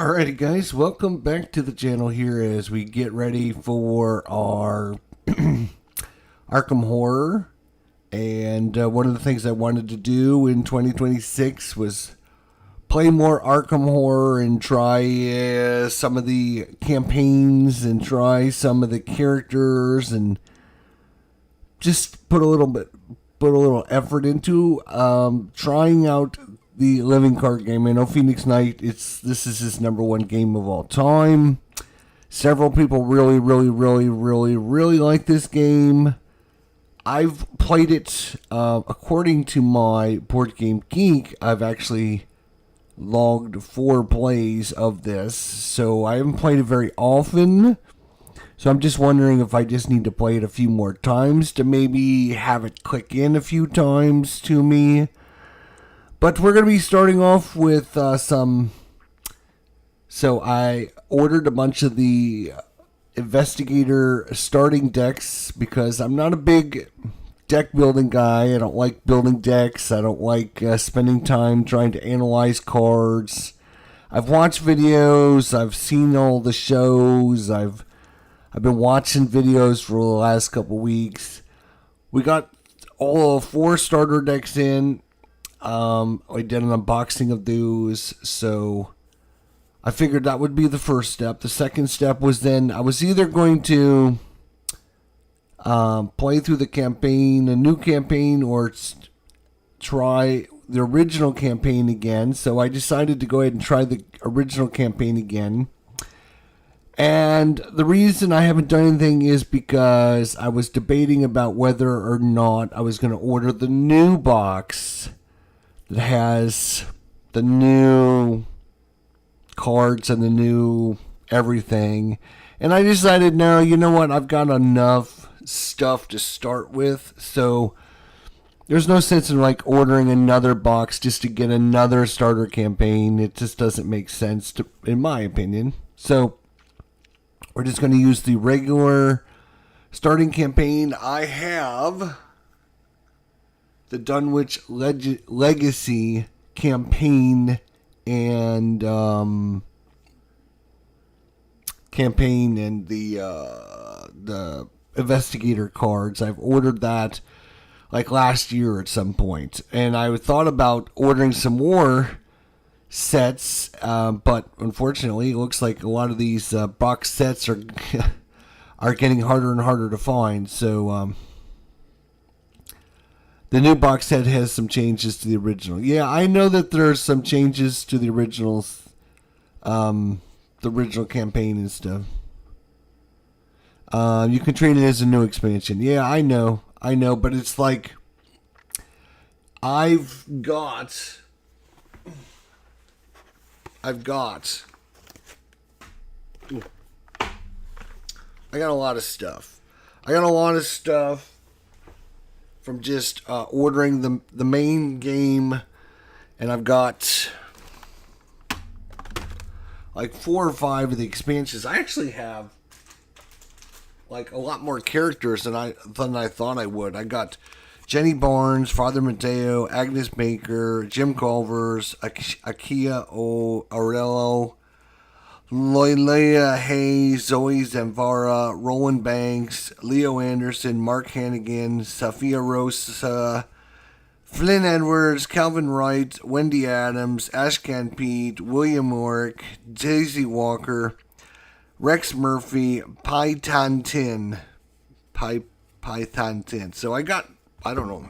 Alrighty guys, welcome back to the channel here as we get ready for our Arkham Horror. And one of the things I wanted to do in 2026 was play more Arkham Horror and try some of the campaigns and try some of the characters and just put a little effort into trying out the living card game. I know Phoenix Knight, this is his #1 game of all time. Several people really like this game. I've played it, according to my Board Game Geek, I've actually logged 4 plays of this, so I haven't played it very often. So I'm just wondering if I just need to play it a few more times to maybe have it click in a few times to me. But we're going to be starting off with some... So I ordered a bunch of the Investigator starting decks because I'm not a big deck building guy. I don't like building decks. I don't like spending time trying to analyze cards. I've watched videos. I've seen all the shows. I've been watching videos for the last couple weeks. We got all 4 starter decks in. I did an unboxing of those, so I figured that would be the first step. The second step was then I was either going to play through the campaign, a new campaign, or try the original campaign again. So I decided to go ahead and try the original campaign again. And the reason I haven't done anything is because I was debating about whether or not I was going to order the new box that has the new cards and the new everything. And I decided, no, you know what? I've got enough stuff to start with. So there's no sense in like ordering another box just to get another starter campaign. It just doesn't make sense, in my opinion. So we're just going to use the regular starting campaign. I have the Dunwich Legacy campaign and the Investigator cards. I've ordered that like last year at some point, and I thought about ordering some more sets, but unfortunately it looks like a lot of these box sets are are getting harder and harder to find. So the new box set has some changes to the original. Yeah, I know that there's some changes to the originals, the original campaign and stuff. You can treat it as a new expansion. Yeah, I know, but it's like I've got a lot of stuff. From just ordering the main game, and I've got like 4 or 5 of the expansions. I actually have like a lot more characters than I thought I would. I got Jenny Barnes, Father Mateo, Agnes Baker, Jim Culvers, Akia Aurelio, Loyalea Hayes, Zoe Zamvara, Roland Banks, Leo Anderson, Mark Hannigan, Safia Rosa, Flynn Edwards, Calvin Wright, Wendy Adams, Ashkan Pete, William Orrick, Daisy Walker, Rex Murphy, Python 10. So I got, I don't know,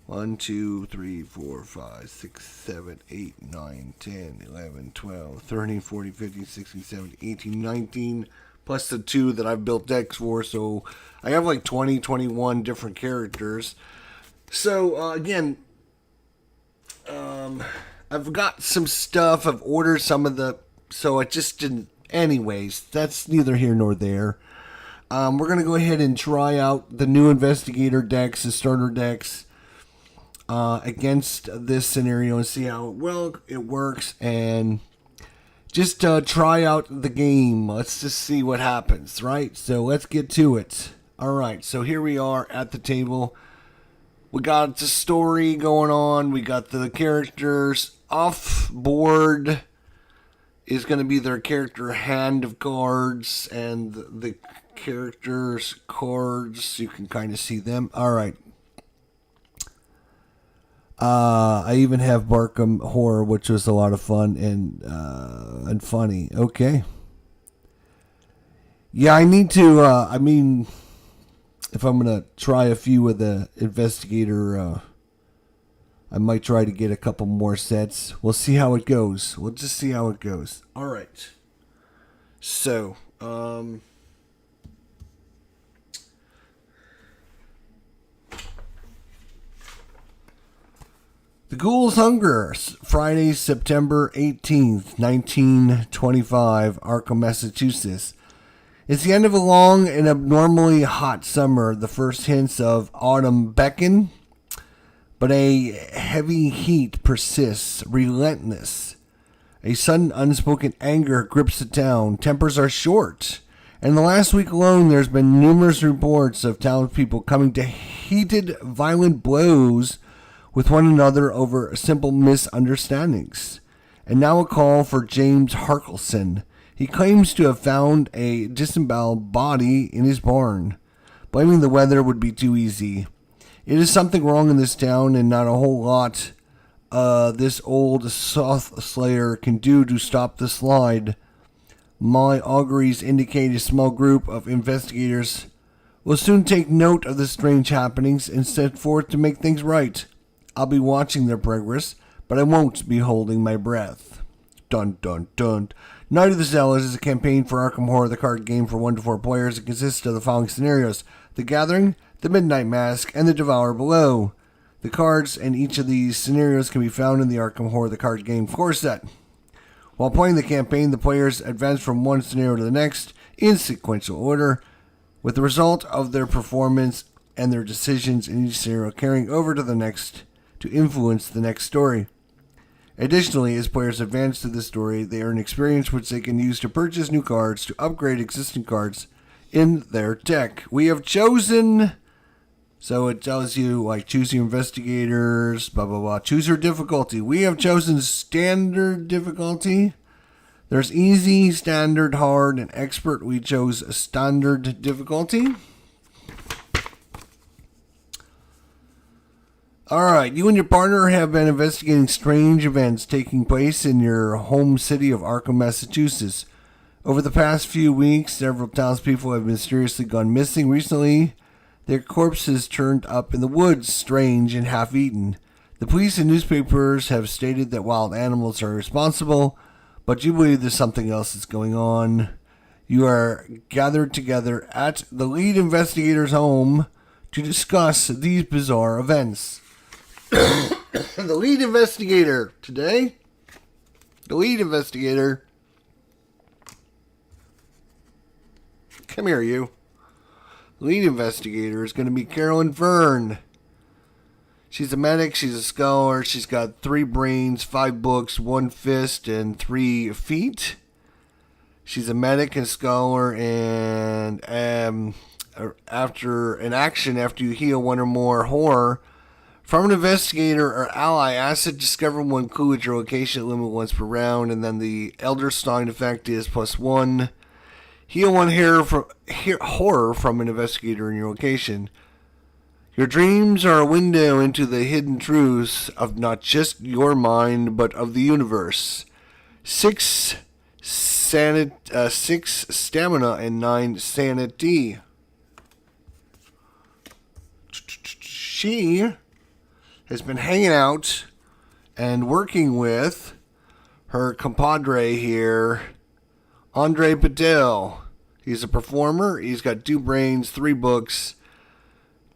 1, 2, 3, 4, 5, 6, 7, 8, 9, 10, 11, 12, 13, 14, 15, 16, 17, 18, 19, plus the 2 that I've built decks for. So I have like 20, 21 different characters. So again, I've got some stuff. I've ordered some of the, so I just didn't. Anyways, that's neither here nor there. We're going to go ahead and try out the new Investigator decks, the starter decks, against this scenario and see how well it works, and just try out the game. Let's just see what happens, right? So let's get to it. All right, so here we are at the table. We got the story going on. We got the characters. Off board is going to be their character hand of cards and the characters' cards. You can kind of see them. All right. I even have Arkham Horror, which was a lot of fun and funny. Okay. Yeah, I need to. If I'm gonna try a few of the investigator, I might try to get a couple more sets. We'll see how it goes. We'll just see how it goes. All right. So, The Ghoul's Hunger, Friday, September 18th, 1925, Arkham, Massachusetts. It's the end of a long and abnormally hot summer. The first hints of autumn beckon, but a heavy heat persists, relentless. A sudden unspoken anger grips the town. Tempers are short. And in the last week alone, there's been numerous reports of townspeople coming to heated, violent blows with one another over simple misunderstandings. And now a call for James Harkelson. He claims to have found a disemboweled body in his barn. Blaming the weather would be too easy. It is something wrong in this town, and not a whole lot this old Soth Slayer can do to stop the slide. My auguries indicate a small group of investigators will soon take note of the strange happenings and set forth to make things right. I'll be watching their progress, but I won't be holding my breath. Dun dun dun. Night of the Zealot is a campaign for Arkham Horror, the card game for 1 to 4 players. It consists of the following scenarios: The Gathering, the Midnight Mask, and the Devourer below. The cards in each of these scenarios can be found in the Arkham Horror, the card game core set. While playing the campaign, the players advance from one scenario to the next in sequential order, with the result of their performance and their decisions in each scenario carrying over to the next to influence the next story. Additionally, as players advance to the story, they earn experience which they can use to purchase new cards to upgrade existing cards in their deck. We have chosen, so it tells you, like, choose your investigators, blah, blah, blah. Choose your difficulty. We have chosen standard difficulty. There's easy, standard, hard, and expert. We chose standard difficulty. Alright, you and your partner have been investigating strange events taking place in your home city of Arkham, Massachusetts. Over the past few weeks, several townspeople have mysteriously gone missing. Recently, their corpses turned up in the woods, strange and half-eaten. The police and newspapers have stated that wild animals are responsible, but you believe there's something else that's going on. You are gathered together at the lead investigator's home to discuss these bizarre events. The lead investigator today, come here, you. The lead investigator is going to be Carolyn Fern. She's a medic, she's a scholar, she's got 3 brains, 5 books, 1 fist, and 3 feet. She's a medic and scholar, and after you heal 1 or more horror from an investigator or ally, acid discover 1 clue at your location, limit once per round, and then the Elder Stein effect is +1. Heal 1 horror from an investigator in your location. Your dreams are a window into the hidden truths of not just your mind, but of the universe. 6 stamina and 9 sanity. She has been hanging out and working with her compadre here, Andre Patel. He's a performer. He's got 2 brains, 3 books,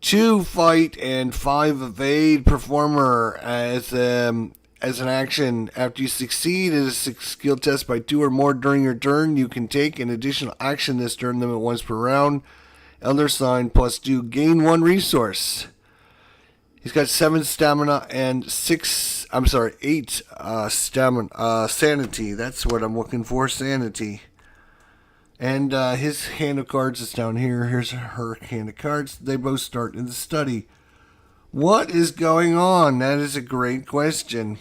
2 fight, and 5 evade. Performer as an action. After you succeed at a skill test by 2 or more during your turn, you can take an additional action this turn, limit once per round. Elder Sign +2, gain 1 resource. He's got 7 stamina and 8 stamina, sanity. That's what I'm looking for, sanity. And his hand of cards is down here. Here's her hand of cards. They both start in the study. What is going on? That is a great question.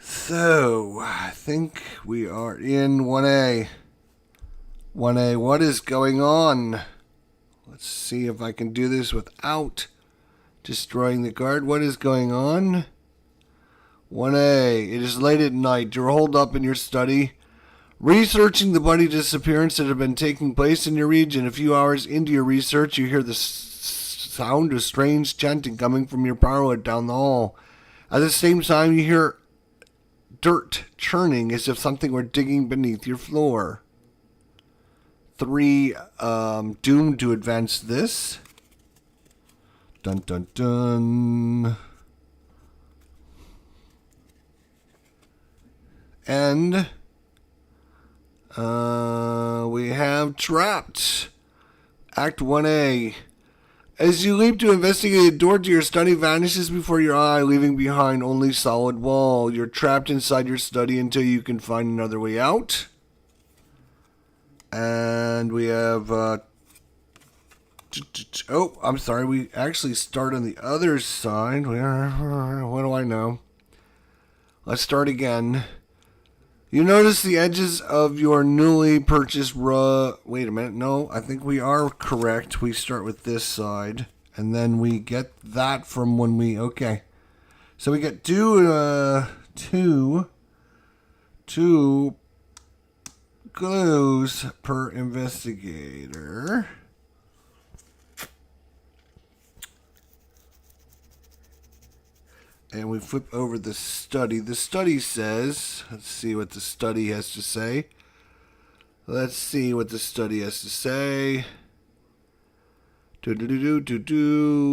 So, I think we are in 1A. 1A, what is going on? Let's see if I can do this without destroying the guard. What is going on? 1A, it is late at night. You're holed up in your study, researching the bloody disappearance that have been taking place in your region. A few hours into your research, you hear the sound of strange chanting coming from your parlor down the hall. At the same time, you hear dirt churning as if something were digging beneath your floor. 3, doomed to advance this. Dun dun dun. And we have trapped. Act 1A. As you leap to investigate, a door to your study vanishes before your eye, leaving behind only solid wall. You're trapped inside your study until you can find another way out. And we have... oh, I'm sorry. We actually start on the other side. What do I know? Let's start again. You notice the edges of your newly purchased wait a minute. No, I think we are correct. We start with this side. And then we get that from when we... Okay. So we get two clues per investigator. And we flip over the study. The study says, let's see what the study has to say. Let's see what the study has to say.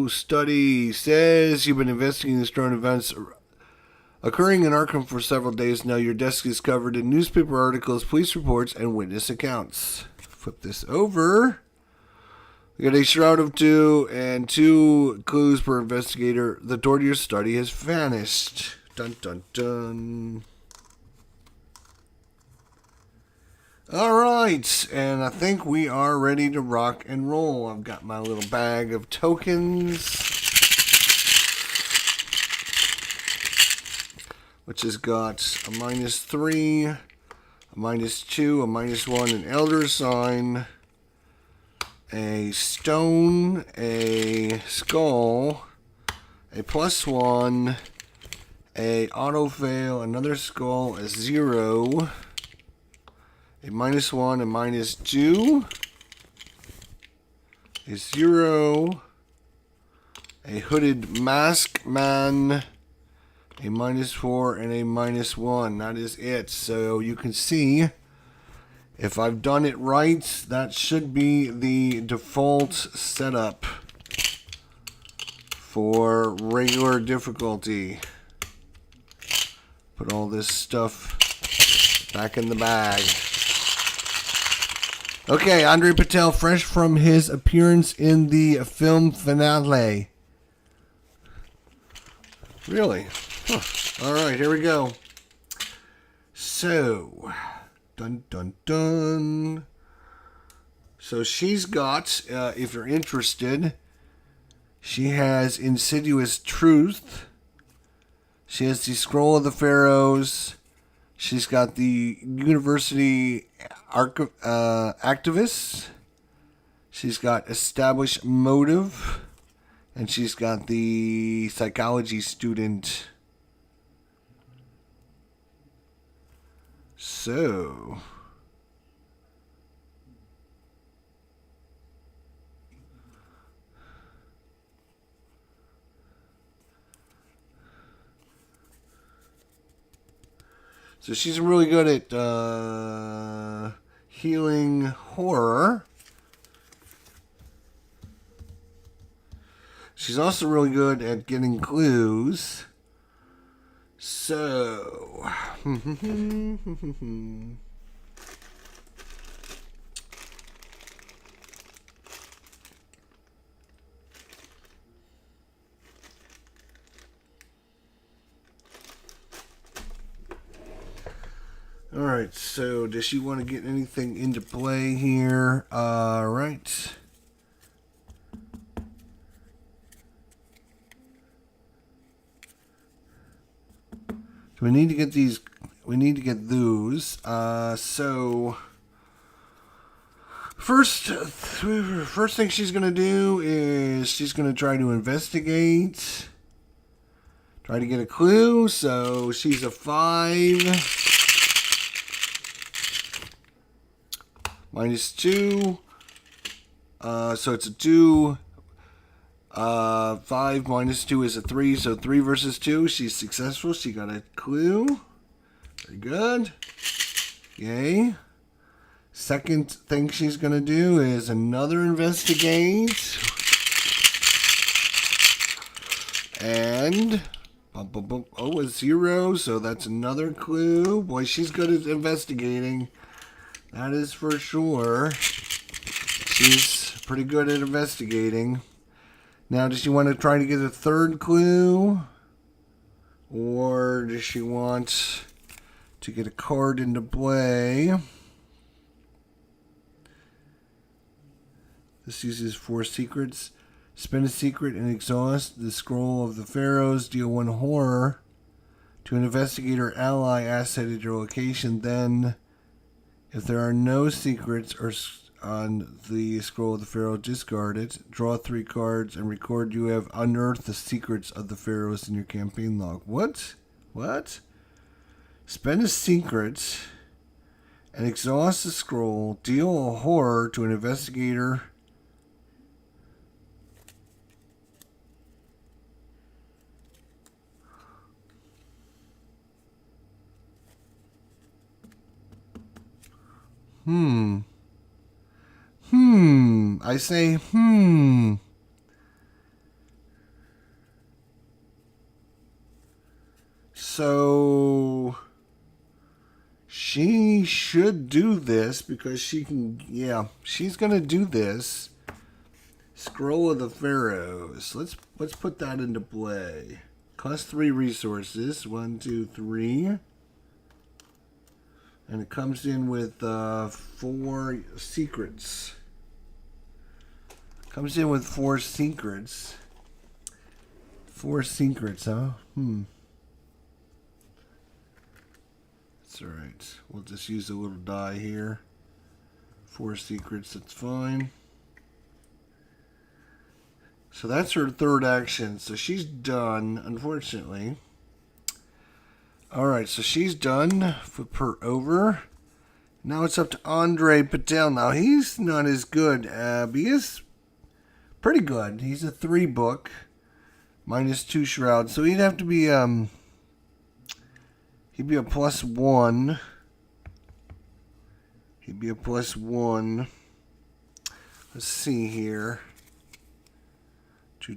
Study says you've been investigating the strange events occurring in Arkham for several days now. Your desk is covered in newspaper articles, police reports, and witness accounts. Flip this over. We got a shroud of 2 and 2 clues per investigator. The door to your study has vanished. Dun dun dun. Alright, and I think we are ready to rock and roll. I've got my little bag of tokens, which has got a -3, a -2, a -1, an elder sign, a stone, a skull, a +1, a auto fail, another skull, a 0, a -1, a -2, a 0, a hooded mask man, a -4, and a -1. That is it. So you can see, if I've done it right, that should be the default setup for regular difficulty. Put all this stuff back in the bag. Okay, Andre Patel, fresh from his appearance in the film finale. Really? Huh. All right, here we go. So... Dun, dun, dun. So she's got, if you're interested, she has Insidious Truth. She has the Scroll of the Pharaohs. She's got the University Activist. She's got Established Motive. And she's got the Psychology Student. So, she's really good at healing horror. She's also really good at getting clues. So, alright, so does she want to get anything into play here? Alright. So we need to get these. We need to get those. So first thing she's gonna do is she's gonna try to investigate. Try to get a clue. So she's a 5. -2. So it's a 2. 5 -2 is a 3. So 3 versus 2. She's successful. She got a clue. Very good. Yay. Second thing she's going to do is another investigate. And oh, a 0. So that's another clue. Boy, she's good at investigating. That is for sure. She's pretty good at investigating. Now, does she want to try to get a third clue? Or does she want to get a card into play? This uses 4 secrets. Spend a secret and exhaust the scroll of the pharaohs. Deal 1 horror to an investigator ally asset at your location. Then, if there are no secrets or on the scroll of the pharaoh, discard it. Draw 3 cards and record you have unearthed the secrets of the pharaohs in your campaign log. What? What? Spend a secret and exhaust the scroll. Deal a horror to an investigator. I say, So, she should do this because she can, she's going to do this. Scroll of the Pharaohs. Let's put that into play. Cost 3 resources. 1, 2, 3. And it comes in with 4 secrets. Comes in with 4 secrets. 4 secrets, huh? That's alright. We'll just use a little die here. 4 secrets, that's fine. So that's her third action. So she's done, unfortunately. Alright, so she's done. Flip her over. Now it's up to Andre Patel. Now he's not as good. But he is pretty good. He's a 3 book. -2 shroud. So he'd have to be he'd be a +1. He'd be a +1. Let's see here. He's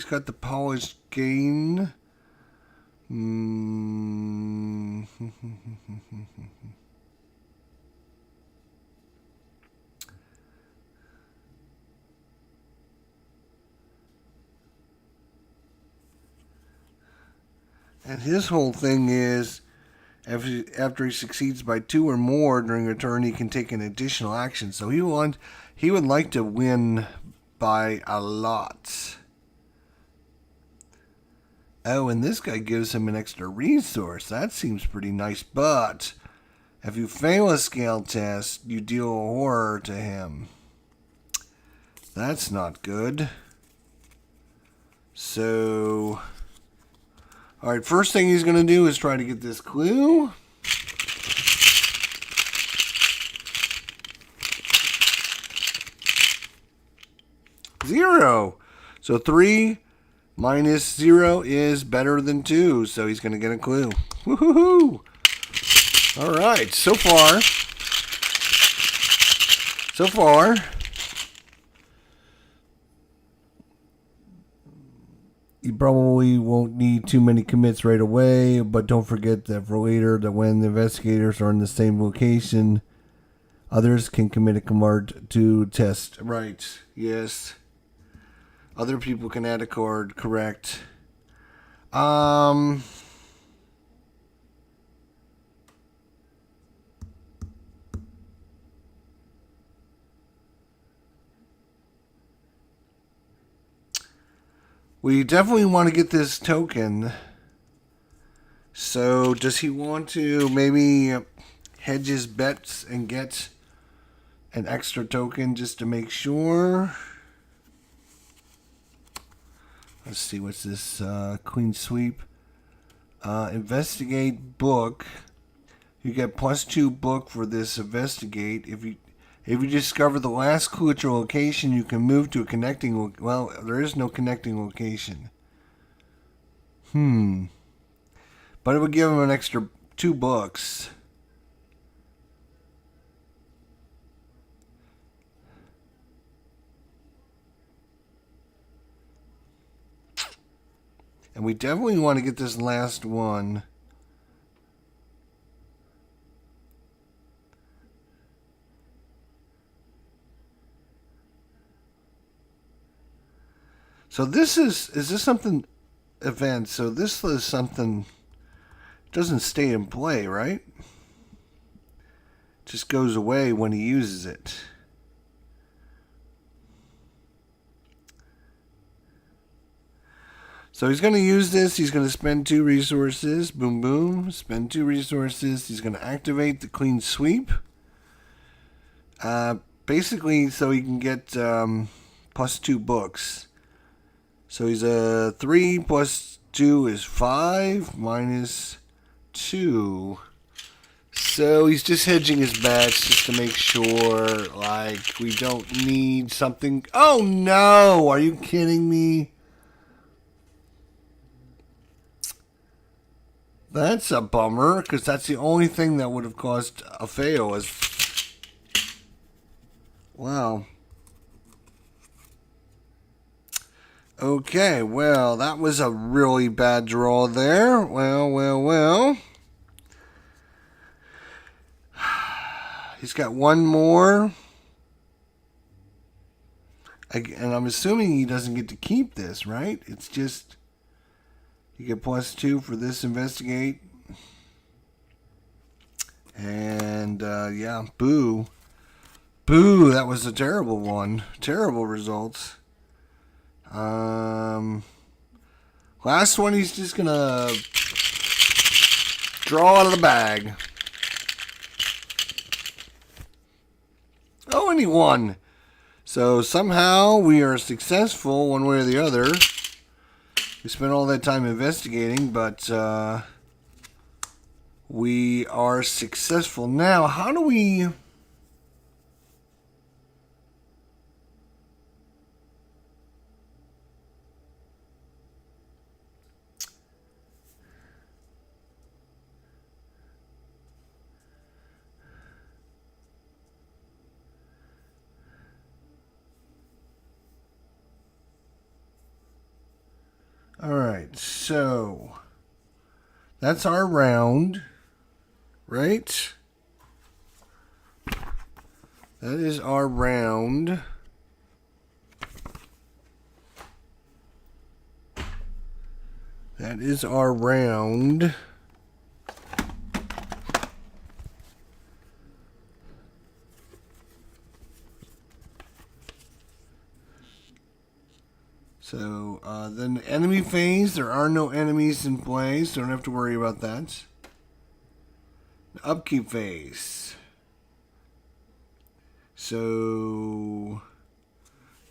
got the polished gain. And his whole thing is, after he succeeds by 2 or more during a turn, he can take an additional action. So he would like to win by a lot. Oh, and this guy gives him an extra resource. That seems pretty nice. But if you fail a scale test, you deal a horror to him. That's not good. So, alright, first thing he's going to do is try to get this clue. Zero. So 3 minus 0 is better than 2. So he's going to get a clue. Woohoo! Alright, so far, you probably won't need too many commits right away, but don't forget that for later, that when the investigators are in the same location, others can commit a command to test. Right, yes. Other people can add a card, correct. We definitely want to get this token. So does he want to maybe hedge his bets and get an extra token just to make sure? Let's see, what's this? Queen sweep. Investigate book. You get +2 book for this investigate. If you discover the last clue at your location, you can move to a connecting. Well, there is no connecting location. But it would give him an extra 2 books. And we definitely want to get this last one. So this is this something event? So this is something doesn't stay in play, right? Just goes away when he uses it. So he's going to use this. He's going to spend 2 resources. Boom, boom. Spend 2 resources. He's going to activate the clean sweep. Basically, so he can get +2 books. So he's a 3 + 2 is 5 -2. So he's just hedging his bets just to make sure, like, we don't need something. Oh no! Are you kidding me? That's a bummer, because that's the only thing that would have caused a fail. Wow. Okay, well, that was a really bad draw there. Well. He's got one more. And I'm assuming he doesn't get to keep this, right? It's just... You get +2 for this investigate. And, yeah, boo. Boo, that was a terrible one. Terrible results. Last one, he's just going to draw out of the bag. Oh, and he won. So somehow we are successful one way or the other. We spent all that time investigating, but we are successful. Now, how do we... Alright, so that's our round, right? That is our round. That is our round. So, then the enemy phase, there are no enemies in play, so don't have to worry about that. The upkeep phase. So,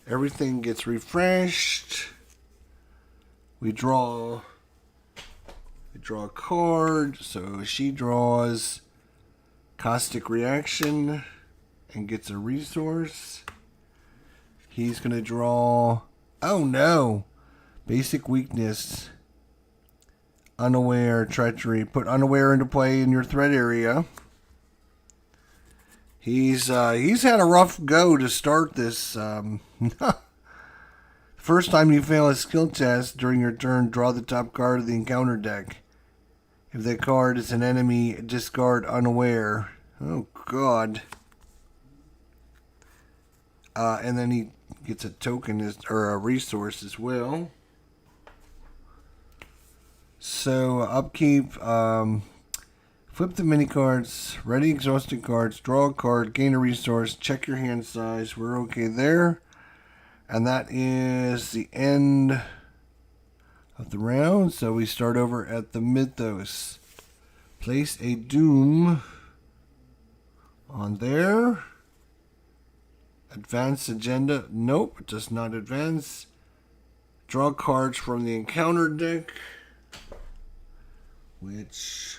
everything gets refreshed. We draw a card, so she draws Caustic Reaction and gets a resource. He's going to draw... Oh no! Basic weakness. Unaware, treachery. Put unaware into play in your threat area. He's had a rough go to start this. First time you fail a skill test during your turn, draw the top card of the encounter deck. If that card is an enemy, discard unaware. Oh god. And then he gets a token or a resource as well. So upkeep, flip the mini cards, ready exhausted cards, draw a card, gain a resource, check your hand size. We're okay there. And that is the end of the round. So we start over at the Mythos. Place a Doom on there. Advance agenda. Nope, it does not advance. Draw cards from the encounter deck. Which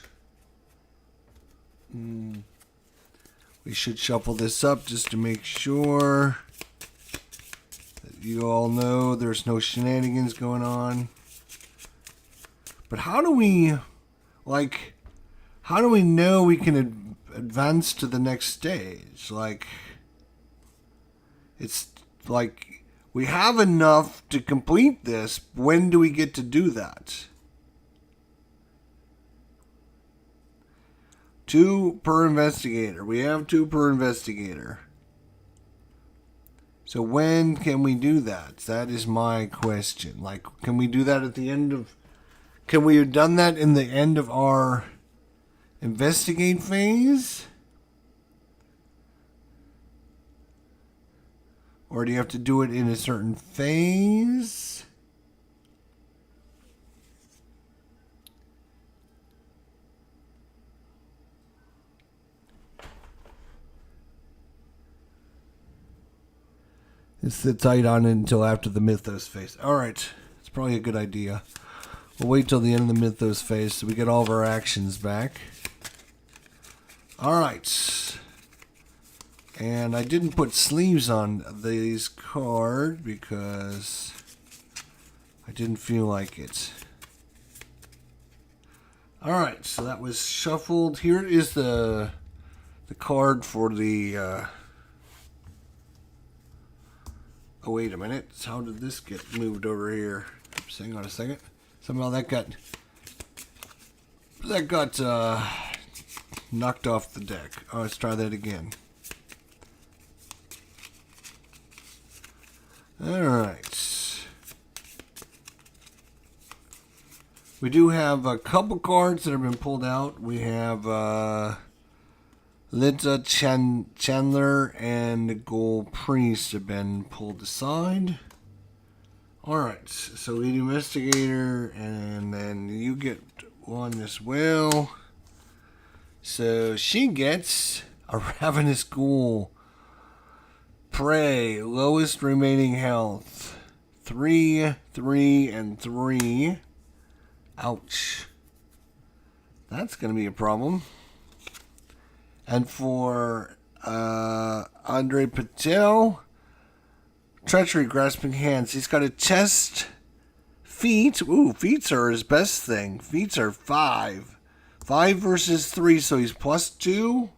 we should shuffle this up just to make sure that you all know there's no shenanigans going on. But how do we know we can advance to the next stage? It's like we have enough to complete this. When do we get to do that? 2 per investigator. We have 2 per investigator. So when can we do that? That is my question. Can we do that at the end of... Can we have done that in the end of our investigate phase? Or do you have to do it in a certain phase? It sits tight on it until after the Mythos phase. Alright, it's probably a good idea. We'll wait till the end of the Mythos phase so we get all of our actions back. Alright. And I didn't put sleeves on these cards because I didn't feel like it. Alright, so that was shuffled. Here is the card for the... Oh, wait a minute. How did this get moved over here? Oops, hang on a second. Somehow that got knocked off the deck. Oh, let's try that again. Alright. We do have a couple cards that have been pulled out. We have Linda Chandler and the Gold Priest have been pulled aside. Alright, so lead investigator, and then you get one as well. So she gets a Ravenous Ghoul. Prey, lowest remaining health. 3, 3, and 3. Ouch. That's going to be a problem. And for Andre Patel, Treachery, Grasping Hands. He's got a chest, feet. Ooh, feet are his best thing. Feet are 5. 5 versus 3, so he's +2.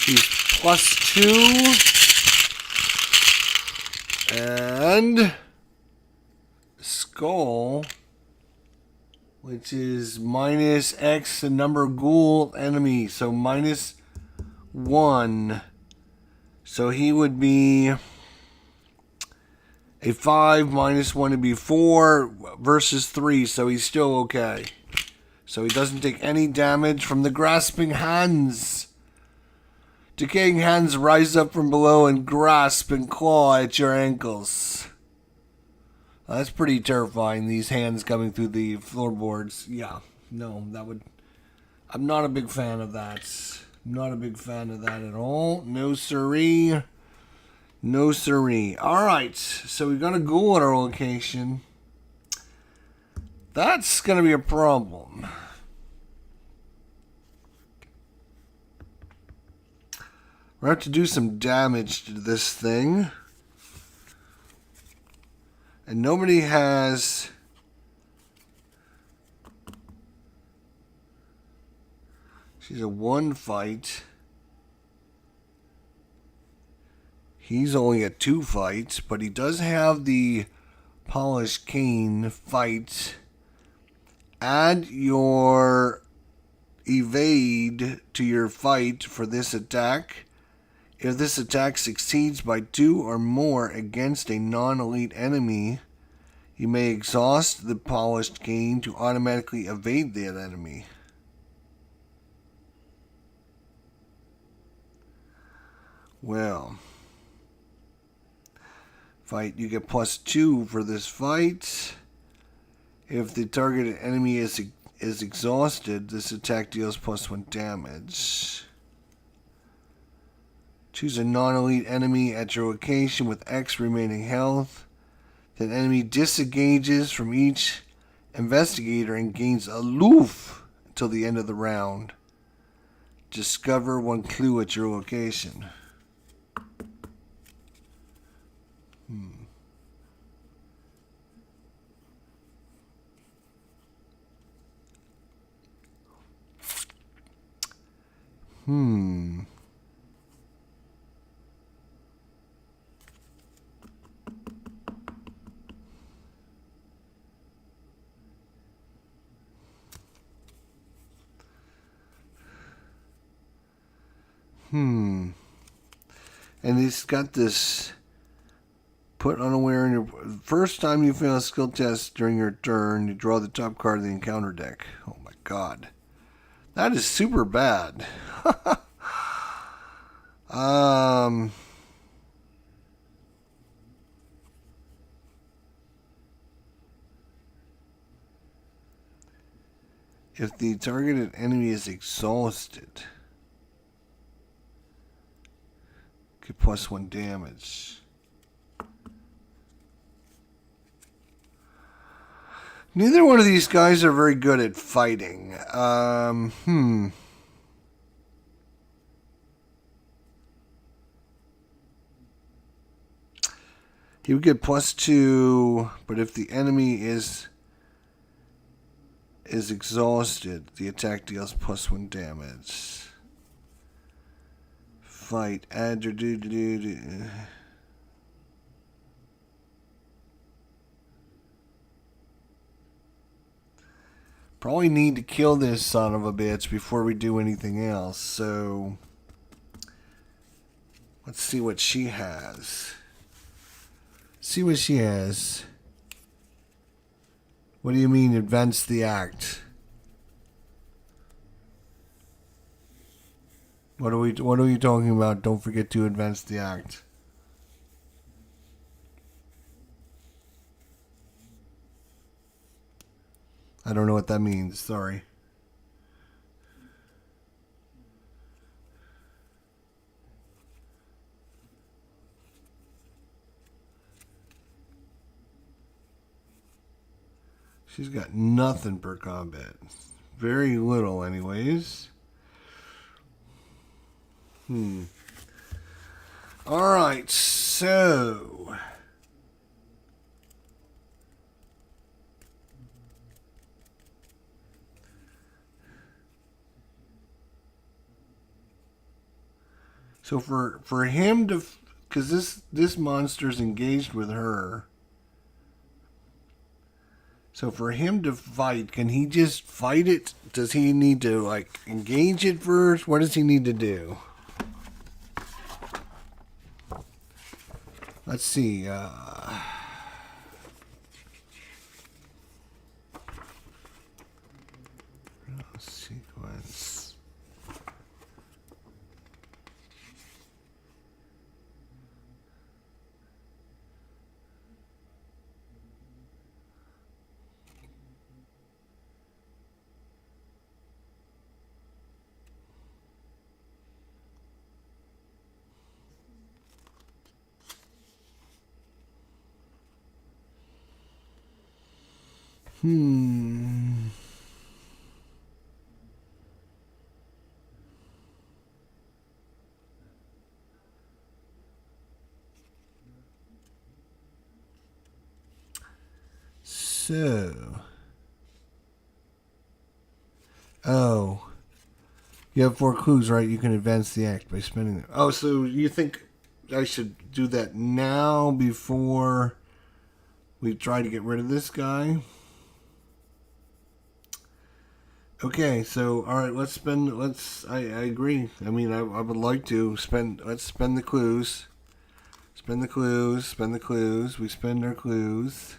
He's +2. And Skull, which is -X the number of ghoul enemy, so -1. So he would be a 5 -1 would be 4 versus 3, so he's still okay. So he doesn't take any damage from the Grasping Hands. Decaying hands rise up from below and grasp and claw at your ankles. That's pretty terrifying, these hands coming through the floorboards. Yeah, no, that would... I'm not a big fan of that. Not a big fan of that at all. No siree. No siree. Alright, so we've got a ghoul at our location. That's going to be a problem. We're going to have to do some damage to this thing. And nobody has... She's a 1 fight. He's only a 2 fight, but he does have the Polished Cane fight. Add your evade to your fight for this attack. If this attack succeeds by 2 or more against a non-elite enemy, you may exhaust the Polished Cane to automatically evade that enemy. Well, Fight, you get +2 for this fight. If the targeted enemy is exhausted, this attack deals +1 damage. Choose a non-elite enemy at your location with X remaining health. That enemy disengages from each investigator and gains aloof until the end of the round. Discover 1 clue at your location. And he's got this put unaware in your first time you fail a skill test during your turn, you draw the top card of the encounter deck. Oh my god. That is super bad. If the targeted enemy is exhausted, get +1 damage. Neither one of these guys are very good at fighting. He would get +2, but if the enemy is exhausted, the attack deals +1 damage. Fight. Add your Probably need to kill this son of a bitch before we do anything else. So let's see what she has. See what she has. What do you mean advance the act? What are you talking about? Don't forget to advance the act. I don't know what that means. Sorry. She's got nothing per combat. Very little, anyways. Alright, so... So for him to... Because this monster's engaged with her... So for him to fight, can he just fight it? Does he need to, like, engage it first? What does he need to do? Let's see. Sequence. So, you have 4 clues, right? You can advance the act by spending them. Oh, so you think I should do that now before we try to get rid of this guy? Okay, so all right, I agree. I mean, I would like to let's spend the clues. Spend the clues. We spend our clues.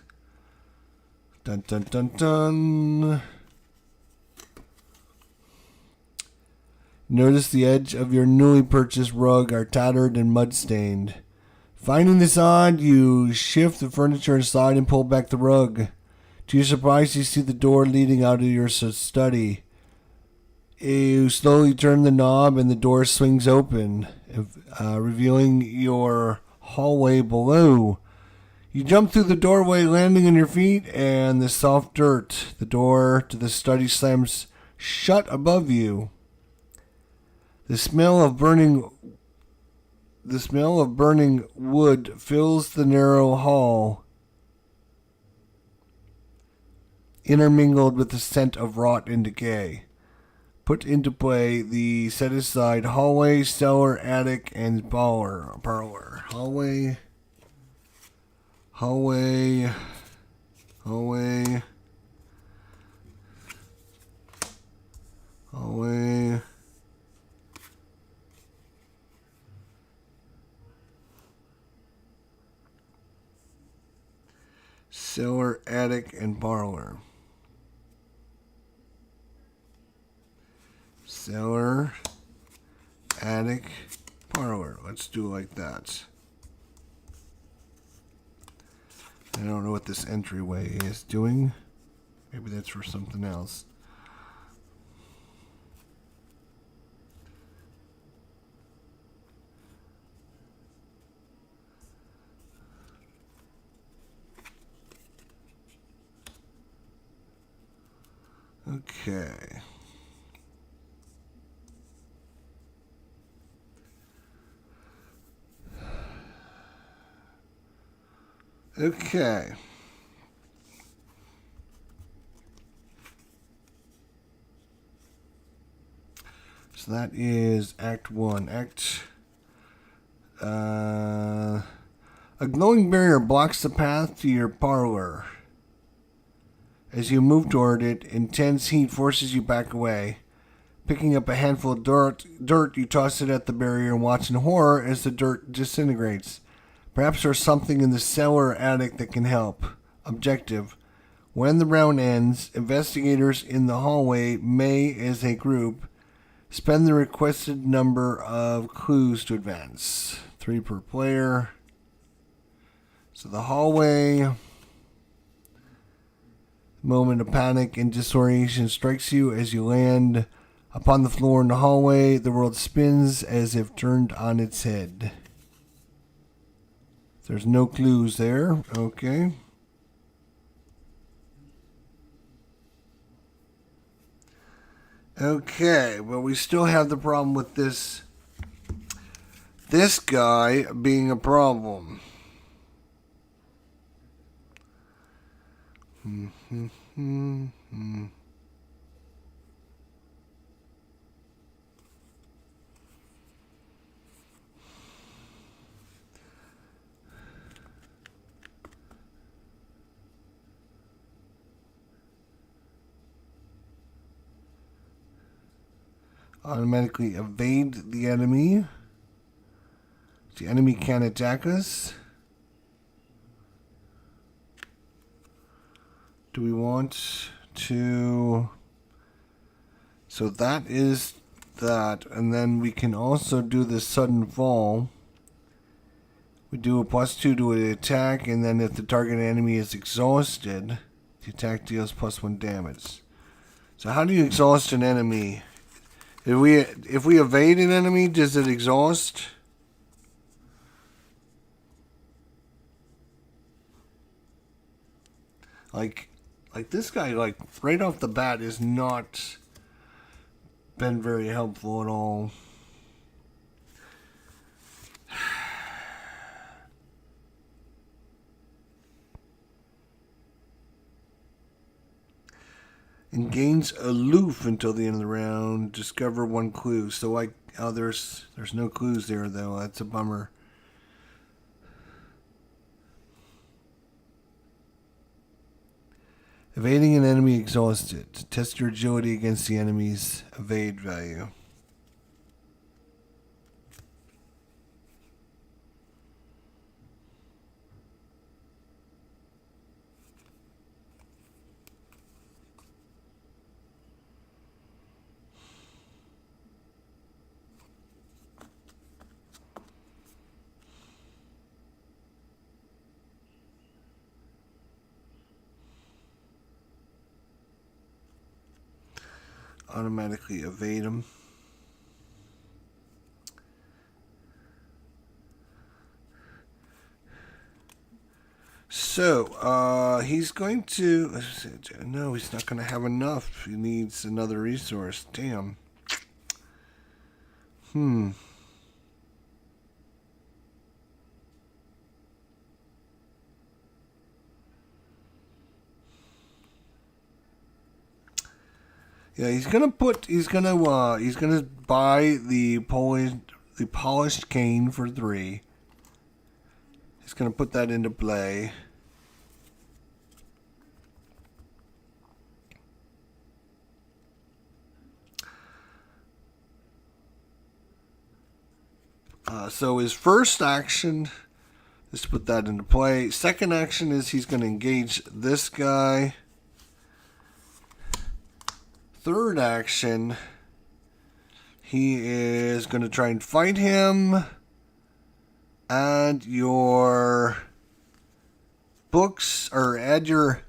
Dun dun dun dun. Notice the edge of your newly purchased rug are tattered and mud-stained. Finding this odd, you shift the furniture aside and pull back the rug. To your surprise, you see the door leading out of your study. You slowly turn the knob and the door swings open, revealing your hallway below. You jump through the doorway, landing on your feet and the soft dirt. The door to the study slams shut above you. The smell of burning wood fills the narrow hall, intermingled with the scent of rot and decay. Put into play the set-aside hallway, cellar, attic, and parlor. Hallway, cellar, attic, and parlor. Cellar, attic, parlor. Let's do it like that. I don't know what this entryway is doing. Maybe that's for something else. Okay. Okay. So that is Act 1. A glowing barrier blocks the path to your parlor. As you move toward it, intense heat forces you back away. Picking up a handful of dirt, you toss it at the barrier and watch in horror as the dirt disintegrates. Perhaps there's something in the cellar or attic that can help. Objective: when the round ends, investigators in the hallway may, as a group, spend the requested number of clues to advance. 3 per player. So the hallway. Moment of panic and disorientation strikes you as you land upon the floor in the hallway. The world spins as if turned on its head. There's no clues there. Okay. Okay, well, we still have the problem with this guy being a problem. Automatically evade the enemy. The enemy can't attack us. Do we want to... So that is that. And then we can also do the sudden fall. We do a +2 to an attack. And then if the target enemy is exhausted, the attack deals +1 damage. So how do you exhaust an enemy? If we evade an enemy, does it exhaust? Like this guy, like right off the bat, is not been very helpful at all. And gains aloof until the end of the round. Discover 1 clue. So like, oh, there's no clues there though. That's a bummer. Evading an enemy exhausted. Test your agility against the enemy's evade value. automatically evade him. So, he's going to... No, he's not going to have enough. He needs another resource. Damn. Yeah, he's gonna buy the polished cane for 3. He's gonna put that into play. So his first action is to put that into play. Second action is he's going to engage this guy. Third action, he is going to try and fight him. Add your books, or add your...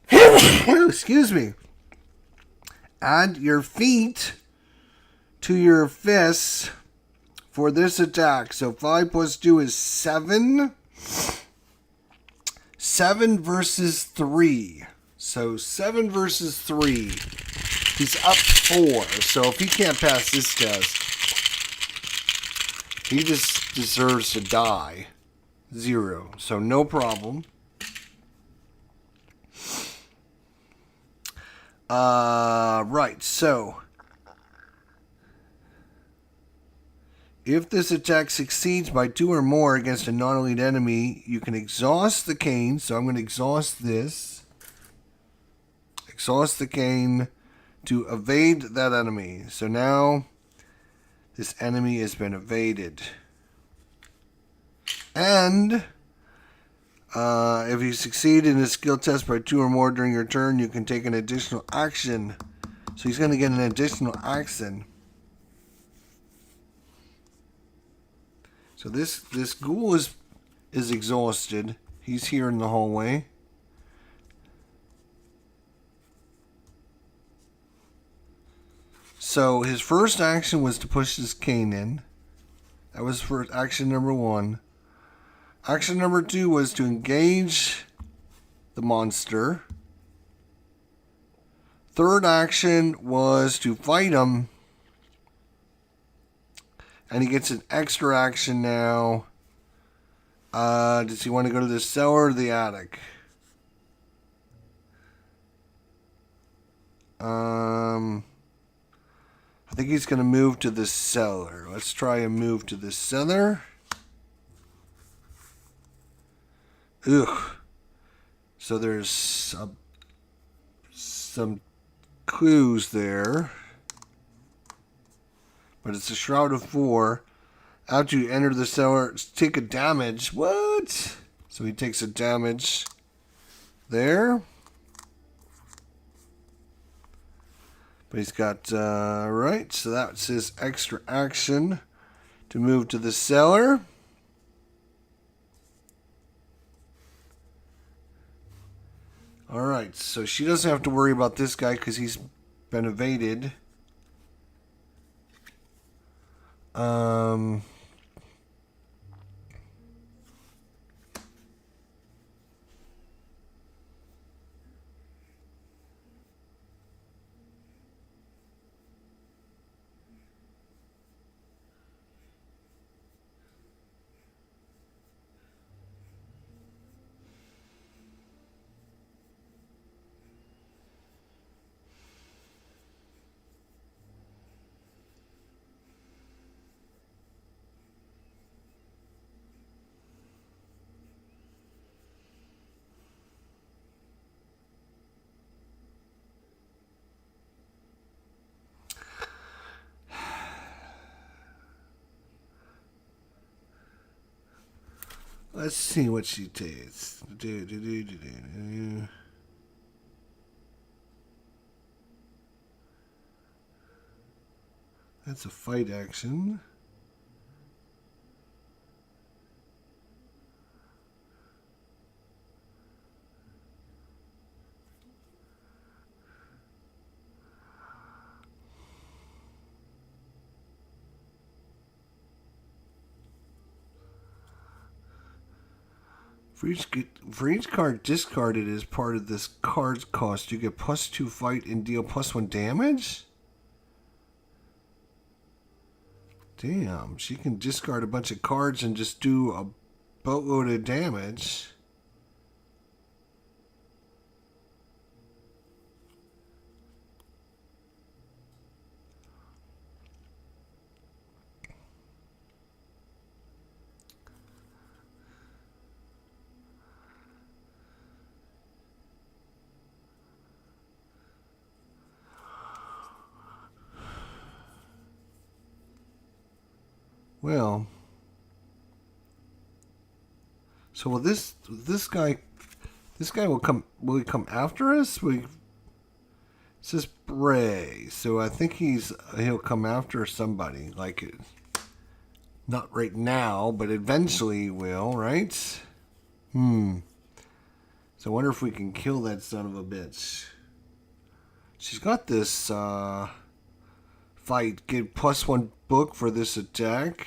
excuse me. Add your feet to your fists for this attack. So 5 plus 2 is 7. 7 versus 3. So 7 versus 3. He's up 4. So if he can't pass this test, he just deserves to die. 0. So no problem. Right, so if this attack succeeds by 2 or more against a non-elite enemy, you can exhaust the cane. So I'm going to exhaust this. Exhaust the cane to evade that enemy. So now this enemy has been evaded. And if you succeed in a skill test by 2 or more during your turn, you can take an additional action. So he's going to get an additional action. So this ghoul is exhausted. He's here in the hallway. So his first action was to push his cane in. That was for action number 1. Action number 2 was to engage the monster. Third action was to fight him. And he gets an extra action now. Does he want to go to the cellar or the attic? I think he's going to move to the cellar. Let's try and move to the cellar. Ugh. So there's some clues there. But it's a Shroud of 4. After you enter the cellar, take a damage. What? So he takes a damage there. But he's got, right, so that's his extra action to move to the cellar. Alright, so she doesn't have to worry about this guy because he's been evaded. Let's see what she takes. That's a fight action. For each card discarded as part of this card's cost, you get +2 fight and deal +1 damage? Damn, she can discard a bunch of cards and just do a boatload of damage. Well, so will this guy will he come after us? It says Bray, so I think he'll come after somebody, like, not right now, but eventually he will, right? So I wonder if we can kill that son of a bitch. She's got this fight, get +1 book for this attack.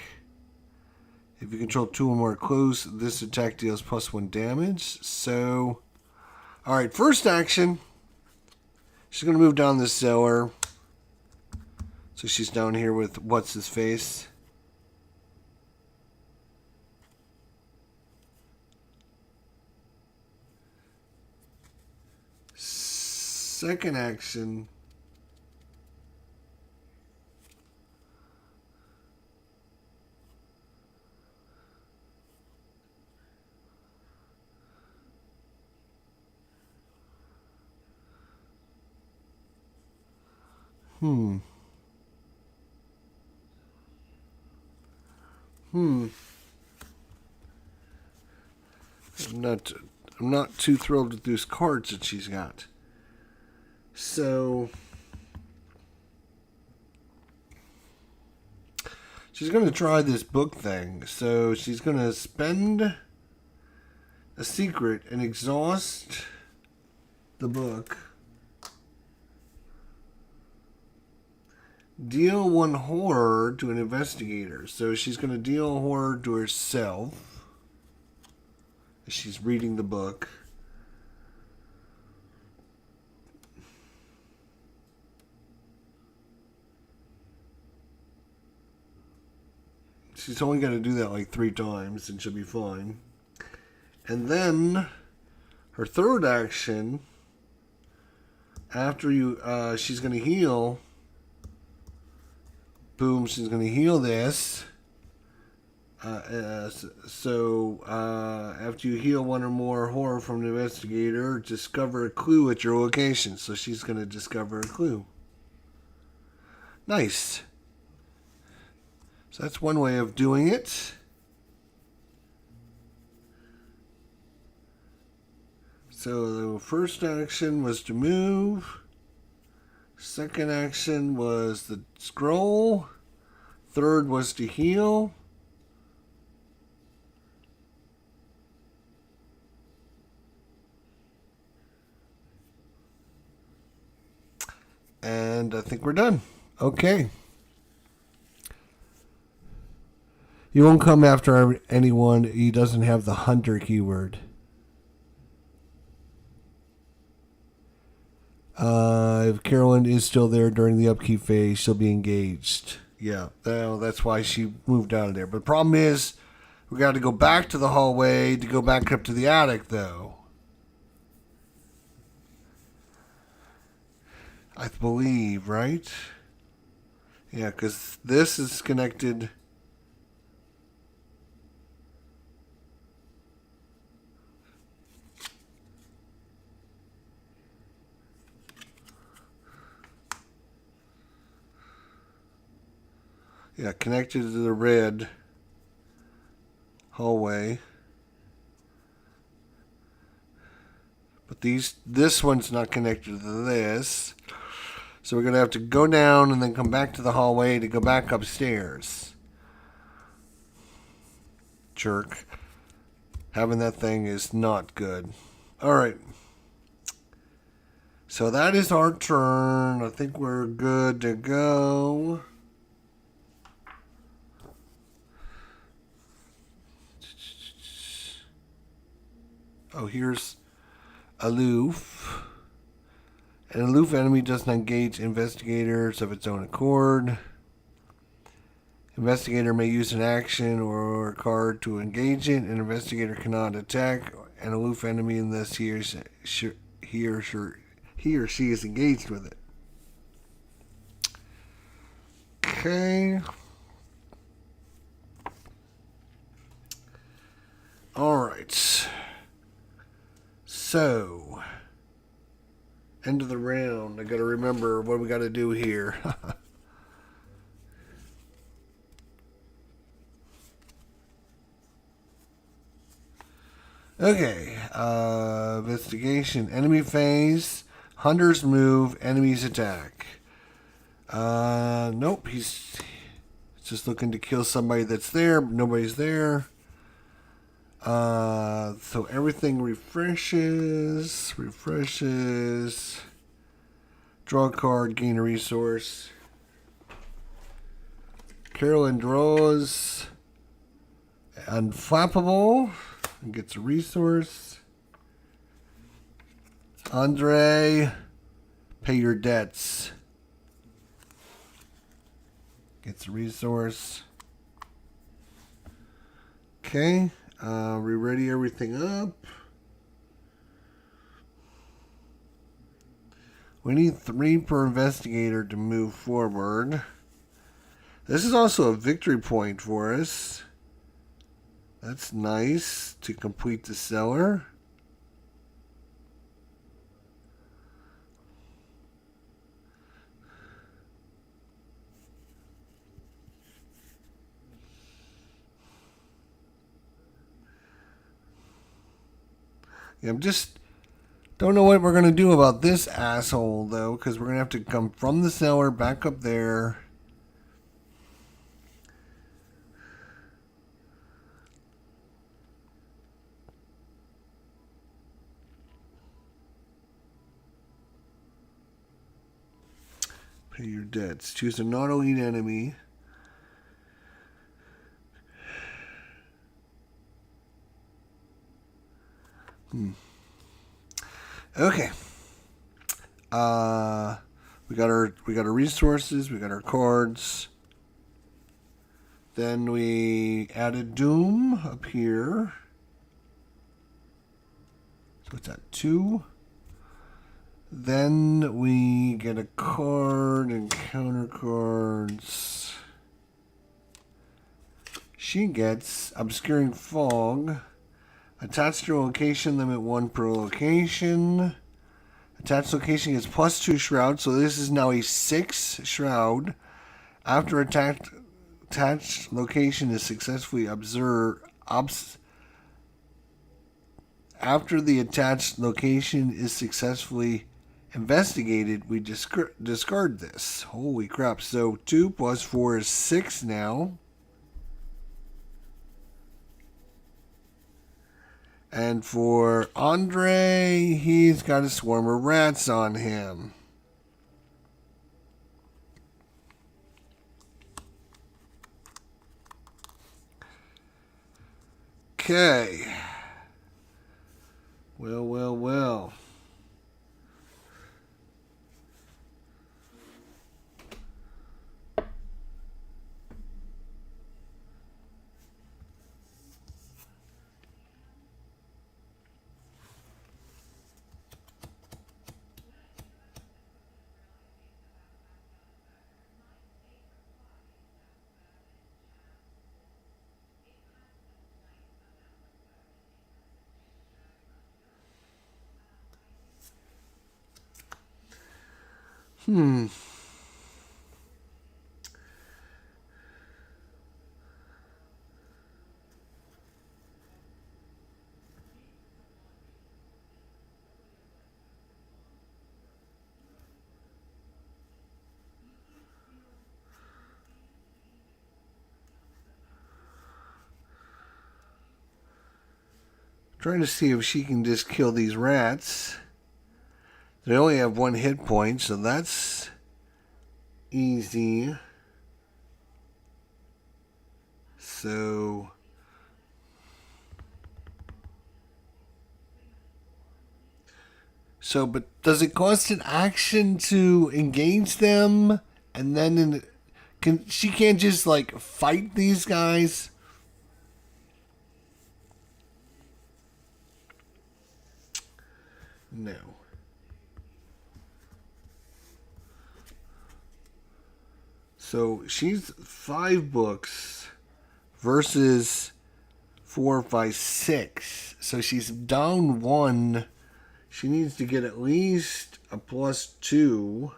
If you control 2 or more clues, this attack deals +1 damage. So, alright, first action. She's going to move down this cellar. So she's down here with what's-his-face. Second action. I'm not too thrilled with those cards that she's got. So she's going to try this book thing. So she's going to spend a secret and exhaust the book. Deal 1 horror to an investigator. So she's going to deal a horror to herself as she's reading the book. She's only got to do that like 3 times and she'll be fine. And then her third action, after she's going to heal. Boom, she's going to heal this. So after you heal 1 or more horror from the investigator, discover a clue at your location. So she's going to discover a clue. Nice. So that's one way of doing it. So the first action was to move. Second action was the scroll. Third was to heal. And I think we're done. Okay. You won't come after anyone. He doesn't have the hunter keyword. If Carolyn is still there during the upkeep phase, she'll be engaged. Yeah, that's why she moved out of there. But the problem is, we got to go back to the hallway to go back up to the attic, though. I believe, right? Yeah, because this is connected. Yeah, connected to the red hallway. But this one's not connected to this. So we're going to have to go down and then come back to the hallway to go back upstairs. Jerk. Having that thing is not good. Alright. So that is our turn. I think we're good to go. Oh, here's aloof. An aloof enemy does not engage investigators of its own accord. Investigator may use an action or a card to engage it. An investigator cannot attack an aloof enemy unless he or she is engaged with it. Okay. Alright. So, end of the round. I gotta remember what we gotta do here. Okay. Investigation. Enemy phase. Hunters move. Enemies attack. Nope. He's just looking to kill somebody that's there. Nobody's there. So everything refreshes. Draw a card, gain a resource. Carolyn draws Unflappable and gets a resource. Andre, pay your debts. Gets a resource. Okay. We ready everything up. We need 3 per investigator to move forward. This is also a victory point for us. That's nice to complete the cellar. Yeah, I'm just don't know what we're going to do about this asshole, though, because we're going to have to come from the cellar back up there. Pay your debts. Choose a non-elite enemy. Okay. We got our resources, we got our cards. Then we added Doom up here. So what's that? 2. Then we get a card and counter cards. She gets Obscuring Fog. Attached to a location, limit 1 per location. Attached location gets +2 shroud, so this is now a 6 shroud. After attached location is successfully observed. After the attached location is successfully investigated, we discard this. Holy crap. So 2 + 4 is 6 now. And for Andre, he's got a swarm of rats on him. Okay. Well. Trying to see if she can just kill these rats. They only have 1 hit point, so that's easy. So So, but does it cost an action to engage them? And then she can't just like fight these guys? No. So she's 5 books versus 4, 5, 6. So she's down 1. She needs to get at least a +2.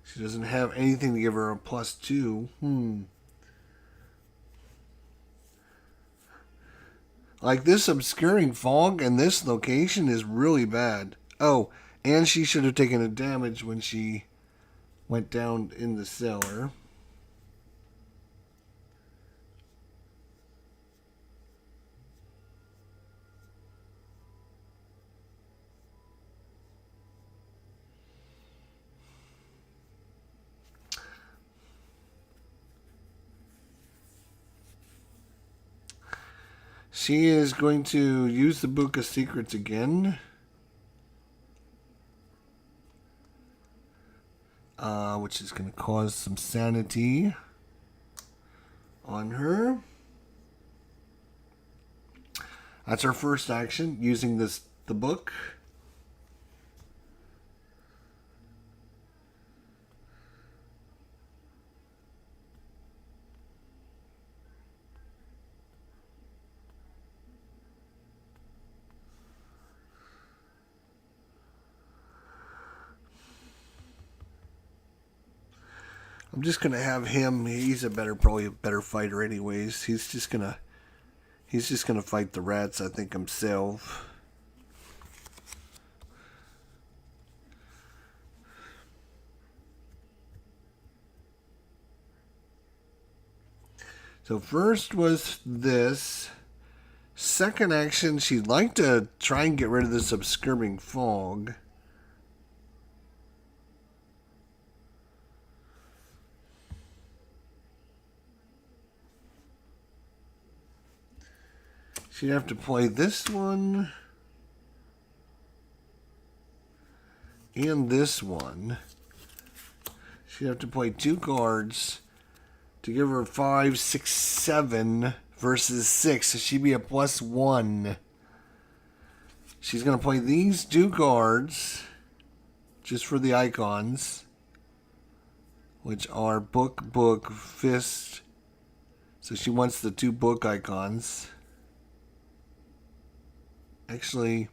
She doesn't have anything to give her a +2. Like this obscuring fog and this location is really bad. Oh, and she should have taken a damage when she went down in the cellar. She is going to use the Book of Secrets again. Which is going to cause some sanity on her. That's her first action, using the book. I'm just gonna have him. He's probably a better fighter, anyways. He's just gonna fight the rats, I think, himself. So first was this. Second action, she'd like to try and get rid of this obscuring fog. She'd have to play this one and this one. She'd have to play 2 cards to give her 5, 6, 7 versus 6. So she'd be a +1. She's going to play these 2 cards just for the icons, which are book, book, fist. So she wants the 2 book icons. Actually,